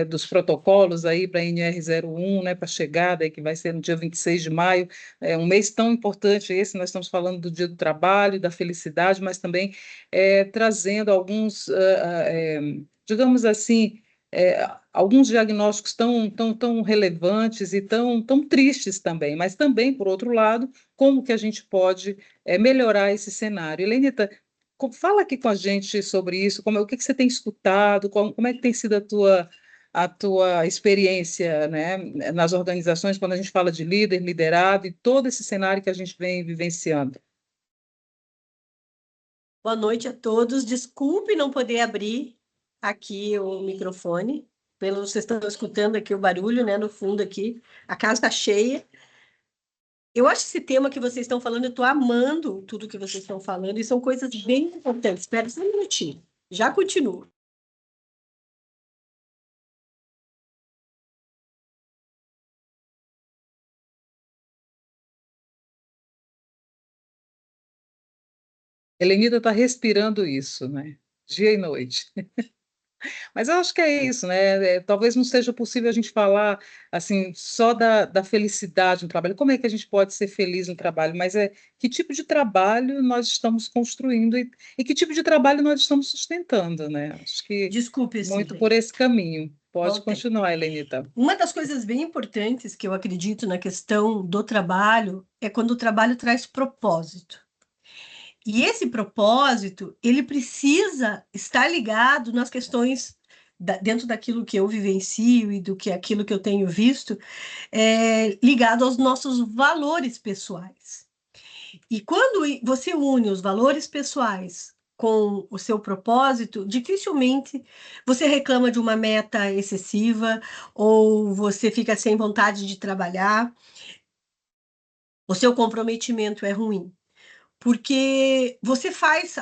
dos protocolos aí para a NR01, né? Para a chegada aí, que vai ser no dia 26 de maio. É um mês tão importante esse, nós estamos falando do Dia do Trabalho, da felicidade, mas também trazendo alguns, digamos assim, alguns diagnósticos tão relevantes e tão tristes também, mas também, por outro lado, como que a gente pode melhorar esse cenário. Helenita, fala aqui com a gente sobre isso, o que você tem escutado, como é que tem sido a tua experiência, né, nas organizações, quando a gente fala de líder, liderado e todo esse cenário que a gente vem vivenciando. Boa noite a todos. Desculpe não poder abrir aqui o microfone. Vocês estão escutando aqui o barulho, né, no fundo aqui. A casa está cheia. Eu acho esse tema que vocês estão falando, eu estou amando tudo que vocês estão falando, e são coisas bem importantes. Espera só um minutinho. Já continuo. Helenita está respirando isso, né? Dia e noite. Mas eu acho que é isso, né? Talvez não seja possível a gente falar assim só da felicidade no trabalho. Como é que a gente pode ser feliz no trabalho? Mas que tipo de trabalho nós estamos construindo e que tipo de trabalho nós estamos sustentando, né? Acho que Desculpe, muito Silvia. por esse caminho. Pode Voltei. continuar, Helenita. Uma das coisas bem importantes que eu acredito na questão do trabalho é quando o trabalho traz propósito. E esse propósito, ele precisa estar ligado nas questões dentro daquilo que eu vivencio e aquilo que eu tenho visto, ligado aos nossos valores pessoais. E quando você une os valores pessoais com o seu propósito, dificilmente você reclama de uma meta excessiva ou você fica sem vontade de trabalhar. O seu comprometimento é ruim. Porque você faz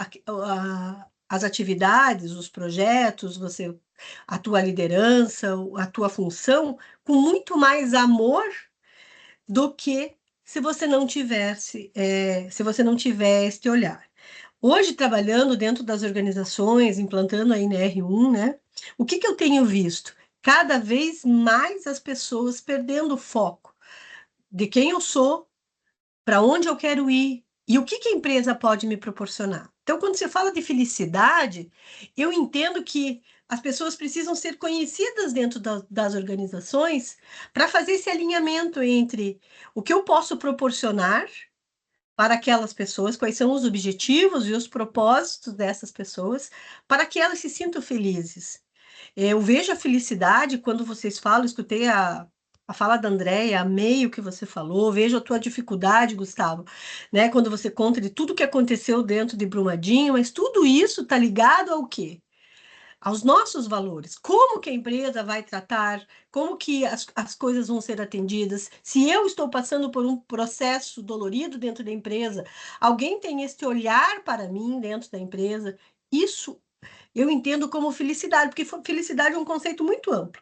as atividades, os projetos, você a tua liderança, a tua função, com muito mais amor do que se você não tivesse, se você não tiver este olhar. Hoje, trabalhando dentro das organizações, implantando a NR1, né? O que eu tenho visto? Cada vez mais as pessoas perdendo o foco de quem eu sou, para onde eu quero ir e o que a empresa pode me proporcionar. Então, quando você fala de felicidade, eu entendo que as pessoas precisam ser conhecidas dentro das organizações para fazer esse alinhamento entre o que eu posso proporcionar para aquelas pessoas, quais são os objetivos e os propósitos dessas pessoas, para que elas se sintam felizes. Eu vejo a felicidade quando vocês falam, escutei a fala da Andréia, amei o que você falou, vejo a tua dificuldade, Gustavo, né? Quando você conta de tudo que aconteceu dentro de Brumadinho, mas tudo isso está ligado ao quê? Aos nossos valores. Como que a empresa vai tratar, como que as coisas vão ser atendidas. Se eu estou passando por um processo dolorido dentro da empresa, alguém tem este olhar para mim dentro da empresa, isso eu entendo como felicidade, porque felicidade é um conceito muito amplo,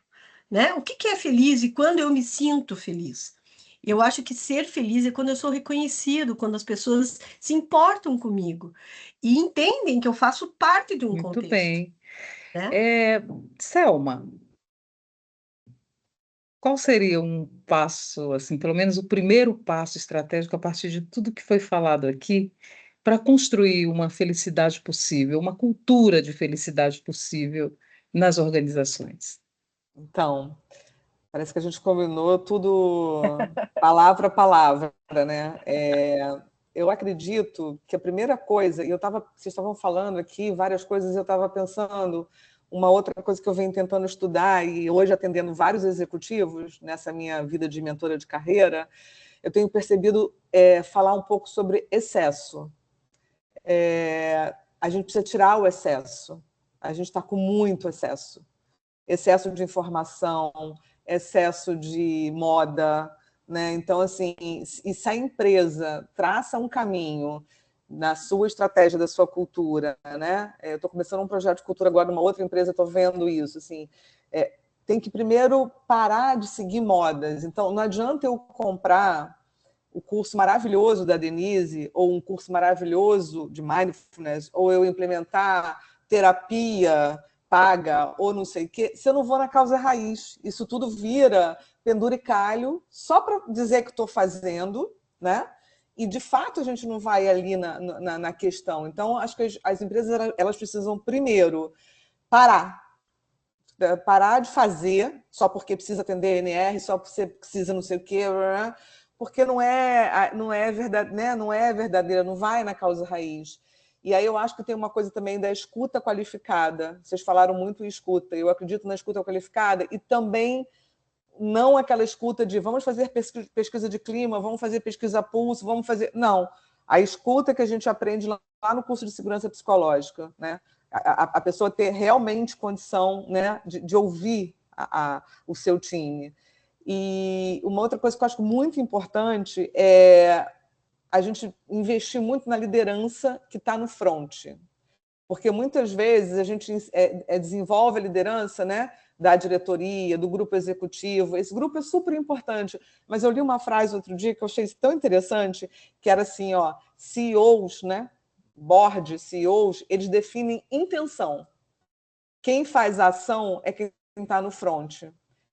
né? O que é feliz e quando eu me sinto feliz? Eu acho que ser feliz é quando eu sou reconhecido, quando as pessoas se importam comigo e entendem que eu faço parte de um Muito contexto, bem. né? Selma, qual seria um passo, assim, pelo menos o primeiro passo estratégico a partir de tudo que foi falado aqui, para construir uma felicidade possível, uma cultura de felicidade possível nas organizações? Então, parece que a gente combinou tudo palavra a palavra, né? Eu acredito que a primeira coisa, vocês estavam falando aqui várias coisas, eu estava pensando, uma outra coisa que eu venho tentando estudar e hoje atendendo vários executivos nessa minha vida de mentora de carreira, eu tenho percebido falar um pouco sobre excesso. A gente precisa tirar o excesso. A gente está com muito excesso. Excesso de informação, excesso de moda, né? Então, assim, e se a empresa traça um caminho na sua estratégia, da sua cultura, né? Eu estou começando um projeto de cultura agora numa outra empresa, estou vendo isso, assim, tem que primeiro parar de seguir modas. Então, não adianta eu comprar o curso maravilhoso da Denise, ou um curso maravilhoso de mindfulness, ou eu implementar terapia paga, ou não sei o quê, se eu não vou na causa raiz. Isso tudo vira penduricalho, só para dizer que estou fazendo, né? E, de fato, a gente não vai ali na questão. Então, acho que as empresas elas precisam, primeiro, parar de fazer só porque precisa atender NR, só porque precisa não sei o quê, porque não é verdade, né? Não é verdadeira, não vai na causa raiz. E aí eu acho que tem uma coisa também da escuta qualificada. Vocês falaram muito em escuta. Eu acredito na escuta qualificada e também não aquela escuta de vamos fazer pesquisa de clima, vamos fazer pesquisa pulso, vamos fazer... Não. A escuta que a gente aprende lá no curso de segurança psicológica, né? A pessoa ter realmente condição, né, de ouvir o seu time. E uma outra coisa que eu acho muito importante é a gente investir muito na liderança que está no front. Porque muitas vezes a gente desenvolve a liderança, né, da diretoria, do grupo executivo. Esse grupo é super importante. Mas eu li uma frase outro dia que eu achei tão interessante, que era assim, ó, CEOs, né, board, CEOs, eles definem intenção. Quem faz a ação é quem está no front.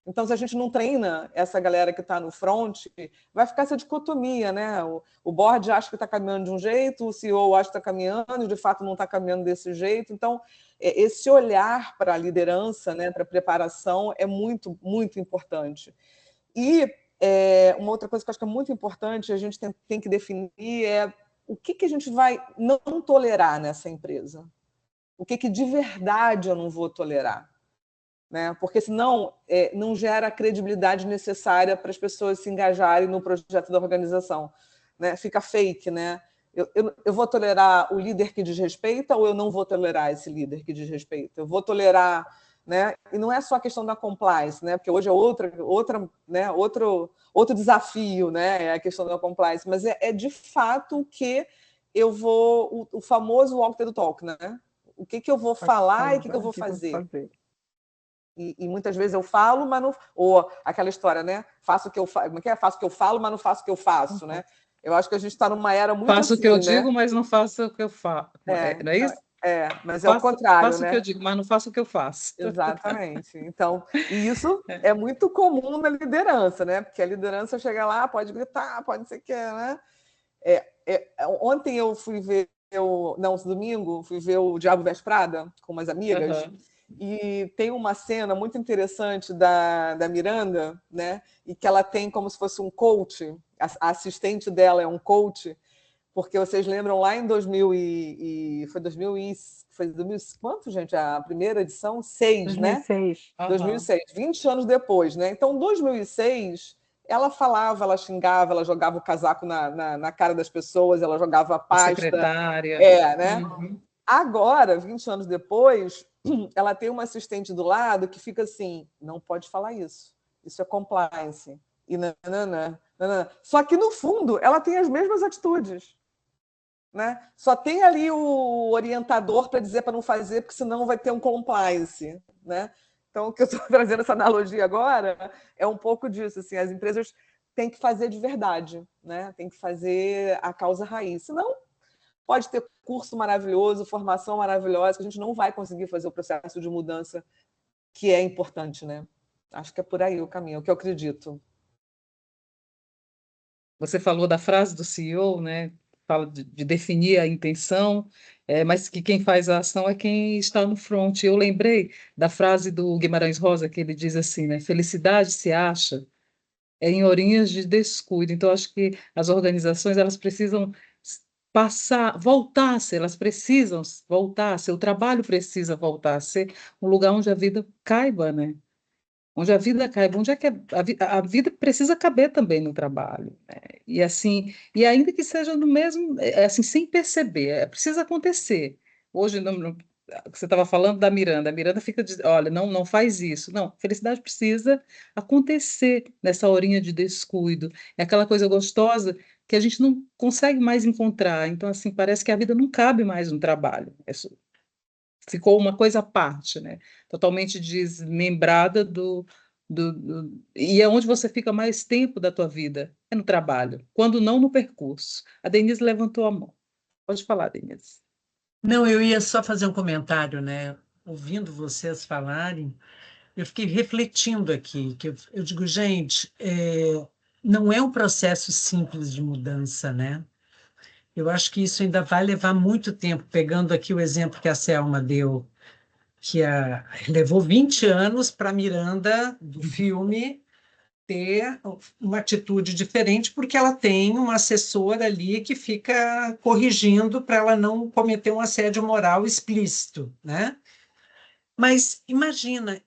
Então, se a gente não treina essa galera que está no front, vai ficar essa dicotomia, né? O board acha que está caminhando de um jeito, o CEO acha que está caminhando, e de fato não está caminhando desse jeito. Então, esse olhar para a liderança, né, para a preparação, é muito, muito importante. E uma outra coisa que eu acho que é muito importante, a gente tem que definir é o que a gente vai não tolerar nessa empresa. O que de verdade eu não vou tolerar. Né? Porque senão não gera a credibilidade necessária para as pessoas se engajarem no projeto da organização. Né? Fica fake, né? Eu vou tolerar o líder que desrespeita ou eu não vou tolerar esse líder que desrespeita? Eu vou tolerar... Né? E não é só a questão da compliance, né? Porque hoje é né? outro desafio, né? É a questão da compliance, mas é de fato que eu vou... O famoso walk the talk, né? O que eu vou falar e o que eu vou fazer. E muitas vezes eu falo, mas não. Ou aquela história, né? Faço o que eu faço. Como é que é? Faço o que eu falo, mas não faço o que eu faço, né? Eu acho que a gente está numa era muito Faço o assim, que eu né? digo, mas não faço o que eu faço. Não é isso? Mas é o contrário, Faço o que eu né? digo, mas não faço o que eu faço. Exatamente. Então, e isso é muito comum na liderança, né? Porque a liderança chega lá, pode gritar, pode não sei o que, né? Ontem eu fui ver, domingo, fui ver o Diabo Veste Prada com umas amigas, Uhum. e tem uma cena muito interessante da Miranda, né? E que ela tem como se fosse um coach, a assistente dela é um coach, porque vocês lembram lá em 2000 foi 2000 quanto, gente? A primeira edição? 6, né? 2006. 2006, 20 anos depois, né? Então, 2006, ela falava, ela xingava, ela jogava o casaco na cara das pessoas, ela jogava A pasta. secretária. Né? Uhum. Agora, 20 anos depois, ela tem uma assistente do lado que fica assim, não pode falar isso. Isso é compliance. E nananã, nananã. Só que, no fundo, ela tem as mesmas atitudes. Né? Só tem ali o orientador para dizer para não fazer, porque senão vai ter um compliance. Né? Então, o que eu estou trazendo essa analogia agora é um pouco disso. Assim, as empresas têm que fazer de verdade, né? Tem que fazer a causa raiz. Senão, pode ter curso maravilhoso, formação maravilhosa, que a gente não vai conseguir fazer o processo de mudança que é importante. Né? Acho que é por aí o caminho, é o que eu acredito. Você falou da frase do CEO, né? Fala de definir a intenção, mas que quem faz a ação é quem está no front. Eu lembrei da frase do Guimarães Rosa, que ele diz assim, né? Felicidade se acha em horinhas de descuido. Então, acho que as organizações elas precisam voltar a ser, elas precisam voltar a ser, o trabalho precisa voltar a ser um lugar onde a vida caiba, né? Onde a vida caiba, onde é que a vida precisa caber também no trabalho, né? E assim, e ainda que seja no mesmo, assim, sem perceber, precisa acontecer. Hoje, você estava falando da Miranda, a Miranda fica dizendo, olha, não faz isso. Não, felicidade precisa acontecer nessa horinha de descuido. É aquela coisa gostosa que a gente não consegue mais encontrar. Então, assim, parece que a vida não cabe mais no trabalho. Ficou uma coisa à parte, né? Totalmente desmembrada e é onde você fica mais tempo da tua vida, é no trabalho, quando não no percurso. A Denise levantou a mão. Pode falar, Denise. Não, eu ia só fazer um comentário, né? Ouvindo vocês falarem, eu fiquei refletindo aqui, que eu digo, gente, não é um processo simples de mudança, né? Eu acho que isso ainda vai levar muito tempo, pegando aqui o exemplo que a Selma deu, que levou 20 anos para Miranda, do filme, ter uma atitude diferente, porque ela tem uma assessora ali que fica corrigindo para ela não cometer um assédio moral explícito, né? Mas imagina,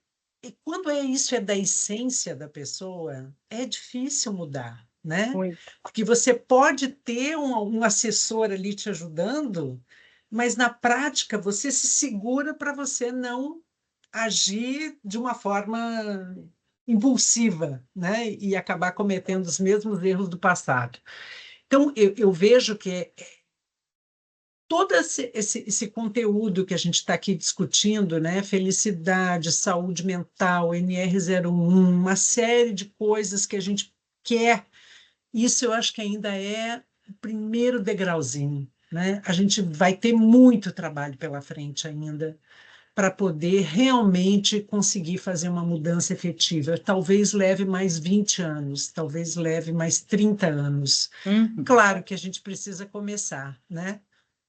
e quando isso é da essência da pessoa, é difícil mudar, né? Muito. Porque você pode ter um assessor ali te ajudando, mas na prática você se segura para você não agir de uma forma impulsiva, né? E acabar cometendo os mesmos erros do passado. Então, eu vejo que todo esse conteúdo que a gente está aqui discutindo, né? Felicidade, saúde mental, NR01, uma série de coisas que a gente quer, isso eu acho que ainda é o primeiro degrauzinho, né? A gente vai ter muito trabalho pela frente ainda para poder realmente conseguir fazer uma mudança efetiva. Talvez leve mais 20 anos, talvez leve mais 30 anos. Claro que a gente precisa começar, né?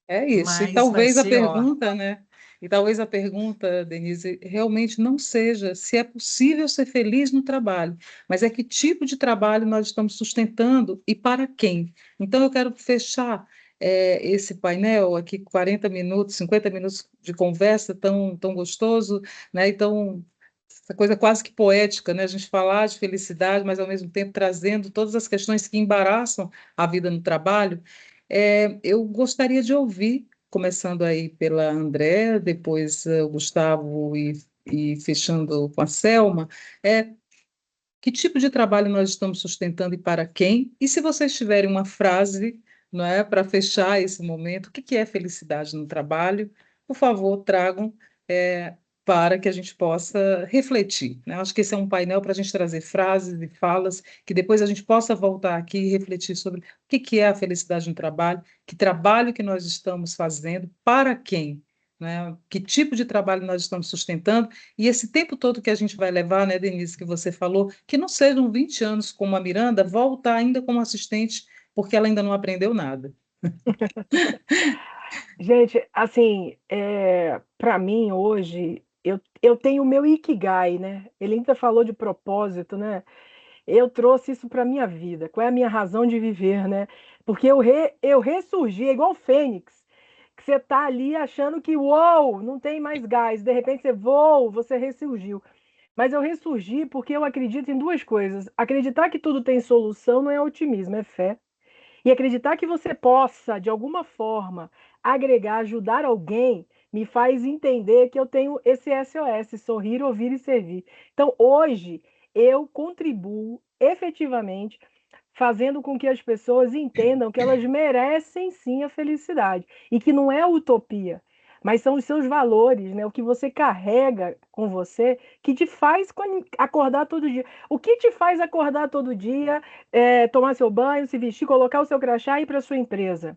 É isso. E Mas vai talvez a ser, ó, pergunta, né? E talvez a pergunta, Denise, realmente não seja se é possível ser feliz no trabalho, mas é que tipo de trabalho nós estamos sustentando e para quem. Então, eu quero fechar esse painel aqui, 40 minutos, 50 minutos de conversa tão gostoso, né? Então, essa coisa quase que poética, né? A gente falar de felicidade, mas ao mesmo tempo trazendo todas as questões que embaraçam a vida no trabalho. Eu gostaria de ouvir, começando aí pela André, depois o Gustavo e fechando com a Selma, que tipo de trabalho nós estamos sustentando e para quem? E se vocês tiverem uma frase, não é, para fechar esse momento, o que é felicidade no trabalho? Por favor, tragam. para que a gente possa refletir, né? Acho que esse é um painel para a gente trazer frases e falas que depois a gente possa voltar aqui e refletir sobre o que é a felicidade no trabalho, que trabalho que nós estamos fazendo, para quem, né? Que tipo de trabalho nós estamos sustentando, e esse tempo todo que a gente vai levar, né, Denise, que você falou, que não sejam 20 anos como a Miranda, voltar ainda como assistente, porque ela ainda não aprendeu nada. Gente, assim, para mim hoje, eu tenho o meu Ikigai, né? Ele ainda falou de propósito, né? Eu trouxe isso para minha vida. Qual é a minha razão de viver, né? Porque eu ressurgi, é igual o Fênix, que você tá ali achando que, uou, não tem mais gás. De repente você voa, você ressurgiu. Mas eu ressurgi porque eu acredito em duas coisas. Acreditar que tudo tem solução não é otimismo, é fé. E acreditar que você possa, de alguma forma, agregar, ajudar alguém, me faz entender que eu tenho esse SOS, sorrir, ouvir e servir. Então, hoje, eu contribuo efetivamente fazendo com que as pessoas entendam que elas merecem sim a felicidade e que não é utopia, mas são os seus valores, né? O que você carrega com você que te faz acordar todo dia. O que te faz acordar todo dia, tomar seu banho, se vestir, colocar o seu crachá e ir para sua empresa?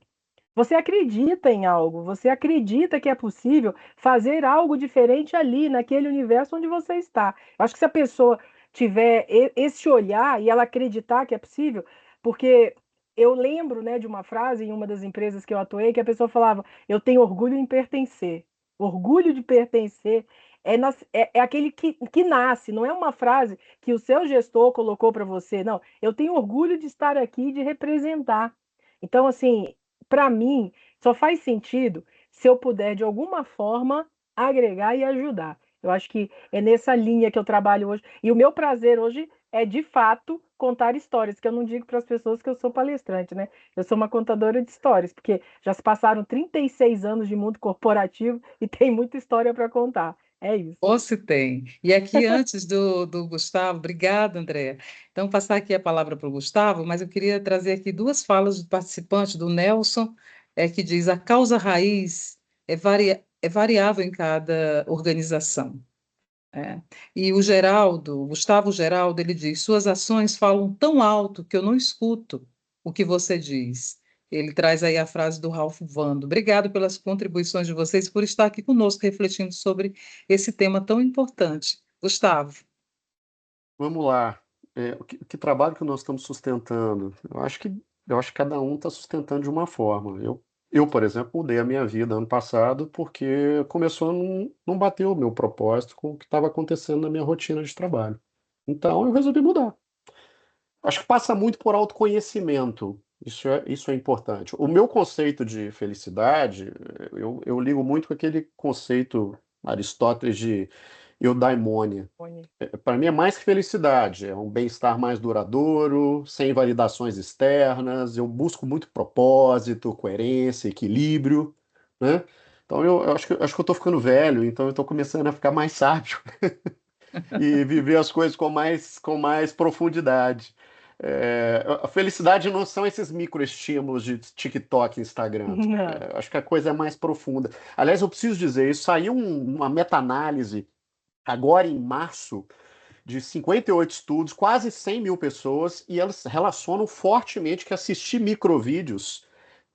Você acredita em algo, você acredita que é possível fazer algo diferente ali, naquele universo onde você está. Eu acho que se a pessoa tiver esse olhar e ela acreditar que é possível, porque eu lembro, né, de uma frase em uma das empresas que eu atuei, que a pessoa falava: eu tenho orgulho em pertencer. Orgulho de pertencer é aquele que nasce, não é uma frase que o seu gestor colocou para você, não. Eu tenho orgulho de estar aqui, de representar. Então, assim, para mim, só faz sentido se eu puder, de alguma forma, agregar e ajudar. Eu acho que é nessa linha que eu trabalho hoje. E o meu prazer hoje é, de fato, contar histórias, que eu não digo para as pessoas que eu sou palestrante, né? Eu sou uma contadora de histórias, porque já se passaram 36 anos de mundo corporativo e tem muita história para contar. É isso. Ou se tem. E aqui, antes do Gustavo, obrigada, Andréa. Então, passar aqui a palavra para o Gustavo, mas eu queria trazer aqui duas falas do participante, do Nelson, que diz: a causa raiz é variável em cada organização. É. E o Gustavo Geraldo, ele diz: suas ações falam tão alto que eu não escuto o que você diz. Ele traz aí a frase do Ralph Waldo. Obrigado pelas contribuições de vocês, por estar aqui conosco refletindo sobre esse tema tão importante. Gustavo. Vamos lá. Que trabalho que nós estamos sustentando? Eu acho que cada um está sustentando de uma forma. Por exemplo, mudei a minha vida ano passado porque começou a não bater o meu propósito com o que estava acontecendo na minha rotina de trabalho. Então eu resolvi mudar. Acho que passa muito por autoconhecimento. Isso é importante. O meu conceito de felicidade, eu ligo muito com aquele conceito Aristóteles de eudaimonia. Para mim é mais que felicidade, é um bem-estar mais duradouro, sem validações externas. Eu busco muito propósito, coerência, equilíbrio, né? Então eu acho que eu estou ficando velho, então eu estou começando a ficar mais sábio e viver as coisas com mais profundidade. A felicidade não são esses microestímulos de TikTok, Instagram. Não. Acho que a coisa é mais profunda. Aliás, eu preciso dizer, isso saiu uma meta-análise agora em março de 58 estudos, quase 100 mil pessoas, e elas relacionam fortemente que assistir microvídeos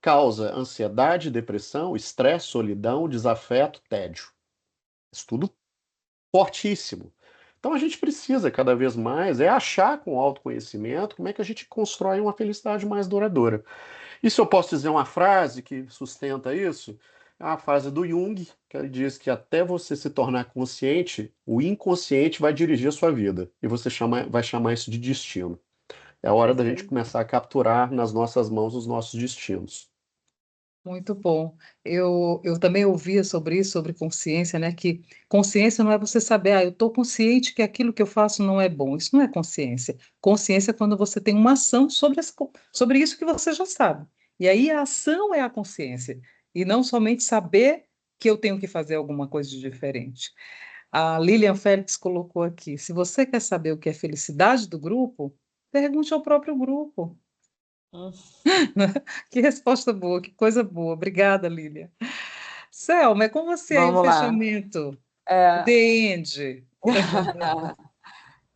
causa ansiedade, depressão, estresse, solidão, desafeto, tédio. Estudo fortíssimo. Então a gente precisa cada vez mais achar com autoconhecimento como é que a gente constrói uma felicidade mais duradoura. E se eu posso dizer uma frase que sustenta isso, é uma frase do Jung, que ele diz que até você se tornar consciente, o inconsciente vai dirigir a sua vida. E você vai chamar isso de destino. É a hora da gente começar a capturar nas nossas mãos os nossos destinos. Muito bom. Eu também ouvia sobre isso, sobre consciência, né? Que consciência não é você saber, eu estou consciente que aquilo que eu faço não é bom. Isso não é consciência. Consciência é quando você tem uma ação sobre isso que você já sabe. E aí a ação é a consciência. E não somente saber que eu tenho que fazer alguma coisa de diferente. A Lilian Félix colocou aqui: se você quer saber o que é felicidade do grupo, pergunte ao próprio grupo. Que resposta boa, que coisa boa. Obrigada, Lília. Selma, é com você aí o Vamos lá. fechamento. É, The End.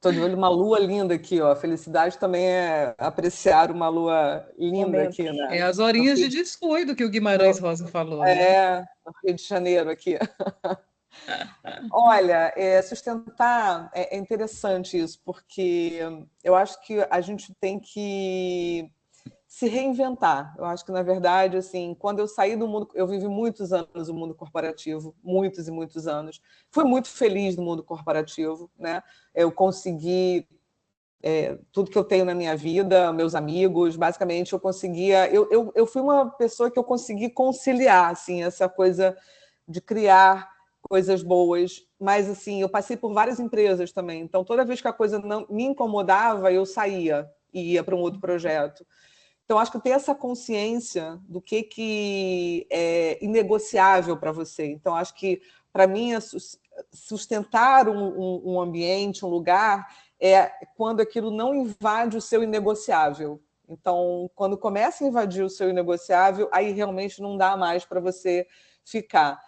tô de olho uma lua linda aqui, ó. Felicidade também é apreciar uma lua linda aqui, Momentos. É né? as No horinhas de Rio, descuido que o Guimarães Rosa falou, né? no Rio de Janeiro aqui. Olha, sustentar é interessante isso, porque eu acho que a gente tem que se reinventar. Eu acho que, na verdade, assim, quando eu saí do mundo, eu vivi muitos anos no mundo corporativo, muitos e muitos anos. Fui muito feliz no mundo corporativo, né? Eu consegui tudo que eu tenho na minha vida, meus amigos, basicamente eu conseguia. Eu fui uma pessoa que eu consegui conciliar, assim, essa coisa de criar coisas boas, mas assim, eu passei por várias empresas também. Então, toda vez que a coisa não me incomodava, eu saía e ia para um outro projeto. Então, acho que ter essa consciência do que é inegociável para você. Então, acho que, para mim, sustentar um ambiente, um lugar, é quando aquilo não invade o seu inegociável. Então, quando começa a invadir o seu inegociável, aí realmente não dá mais para você ficar.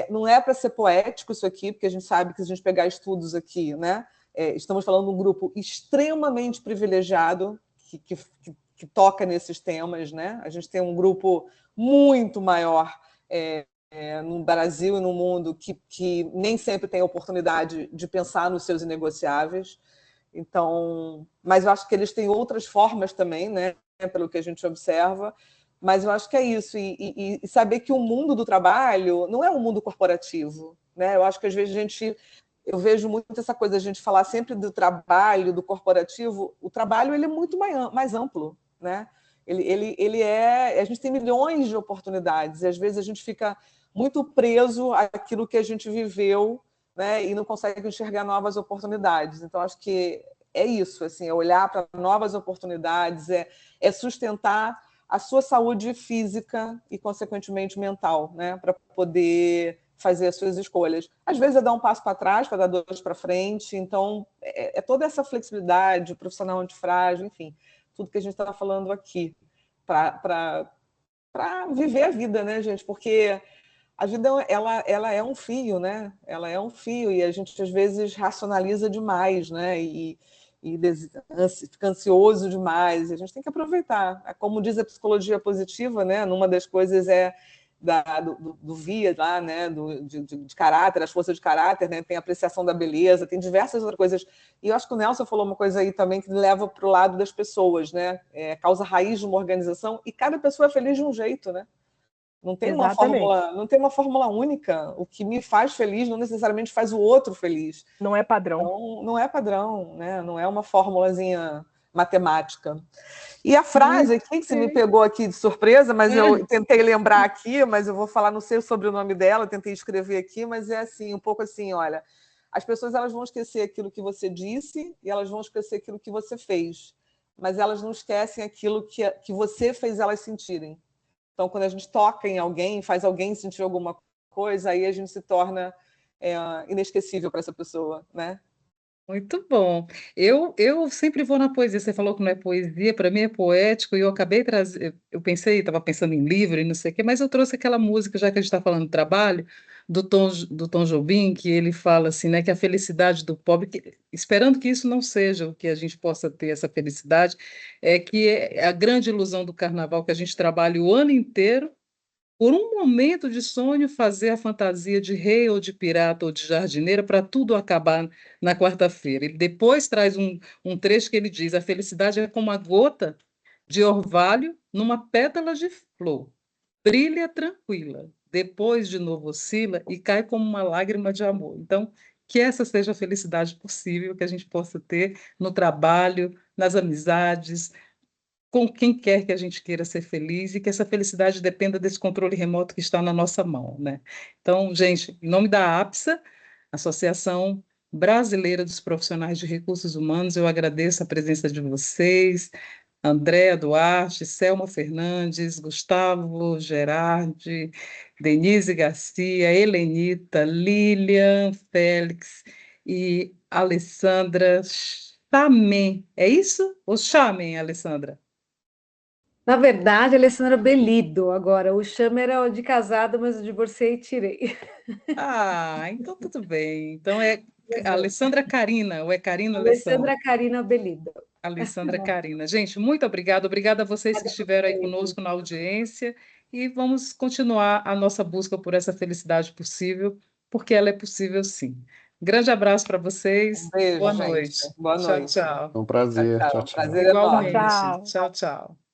Não é para ser poético isso aqui, porque a gente sabe que se a gente pegar estudos aqui, né, estamos falando de um grupo extremamente privilegiado que toca nesses temas, né? A gente tem um grupo muito maior no Brasil e no mundo que nem sempre tem a oportunidade de pensar nos seus inegociáveis. Então, mas eu acho que eles têm outras formas também, né? Pelo que a gente observa. Mas eu acho que é isso, e saber que o mundo do trabalho não é um mundo corporativo, né? Eu acho que às vezes eu vejo muito essa coisa, a gente falar sempre do trabalho, do corporativo. O trabalho ele é muito mais amplo, né? A gente tem milhões de oportunidades, e às vezes a gente fica muito preso àquilo que a gente viveu, né? E não consegue enxergar novas oportunidades. Então, acho que é isso, assim, é olhar para novas oportunidades, é sustentar a sua saúde física e, consequentemente, mental, né? Para poder fazer as suas escolhas. Às vezes é dar um passo para trás, para dar dois para frente. Então, toda essa flexibilidade, o profissional antifrágil, enfim, tudo que a gente está falando aqui, para viver a vida, né, gente? Porque a vida ela é um fio, né? Ela é um fio e a gente às vezes racionaliza demais, né? E fica ansioso demais. E a gente tem que aproveitar. Como diz a psicologia positiva, né? Numa das coisas do via lá, né? De caráter, as forças de caráter, né? Tem a apreciação da beleza, tem diversas outras coisas. E eu acho que o Nelson falou uma coisa aí também que leva para o lado das pessoas, né? Causa raiz de uma organização e cada pessoa é feliz de um jeito, né? Exatamente. Não tem uma fórmula única. O que me faz feliz não necessariamente faz o outro feliz. Não é padrão. Então, não é padrão, né? Não é uma formulazinha matemática. E a frase aqui, que você me pegou aqui de surpresa, mas eu tentei lembrar aqui, mas eu vou falar, não sei o sobrenome dela, tentei escrever aqui, mas é assim, um pouco assim, olha, as pessoas elas vão esquecer aquilo que você disse e elas vão esquecer aquilo que você fez, mas elas não esquecem aquilo que você fez elas sentirem. Então, quando a gente toca em alguém, faz alguém sentir alguma coisa, aí a gente se torna inesquecível para essa pessoa, né? Muito bom. Eu sempre vou na poesia. Você falou que não é poesia, para mim é poético, e eu acabei trazendo. Eu pensei, estava pensando em livro e não sei o quê, mas eu trouxe aquela música, já que a gente está falando de trabalho, do Tom Jobim, que ele fala assim, né, que a felicidade do pobre, esperando que isso não seja o que a gente possa ter, essa felicidade, é que é a grande ilusão do carnaval, que a gente trabalha o ano inteiro por um momento de sonho, fazer a fantasia de rei ou de pirata ou de jardineira para tudo acabar na quarta-feira. Ele depois traz um trecho que ele diz: a felicidade é como a gota de orvalho numa pétala de flor. Brilha tranquila, depois de novo oscila e cai como uma lágrima de amor. Então, que essa seja a felicidade possível que a gente possa ter no trabalho, nas amizades, com quem quer que a gente queira ser feliz e que essa felicidade dependa desse controle remoto que está na nossa mão, né? Então, gente, em nome da APSA, Associação Brasileira dos Profissionais de Recursos Humanos, eu agradeço a presença de vocês, Andréa Duarte, Selma Fernandes, Gustavo Gerardi, Denise Garcia, Helenita, Lilian Félix e Alessandra Chamen. É isso? Ou Chamen, Alessandra? Na verdade, Alessandra Bellido, agora. O Chama era o de casada, mas eu divorciei e tirei. Ah, então tudo bem. Então é Alessandra Carina, ou é Carina Alessandra? Alessandra Carina Bellido. Alessandra Carina. Gente, muito obrigada. Obrigada a vocês que estiveram aí conosco na audiência e vamos continuar a nossa busca por essa felicidade possível, porque ela é possível sim. Grande abraço para vocês. Um beijo, Boa gente. noite. Boa Tchau, noite. tchau. É um prazer. Tchau, Tchau. tchau. Prazer é Tchau, enorme. Igualmente. tchau. Tchau, tchau.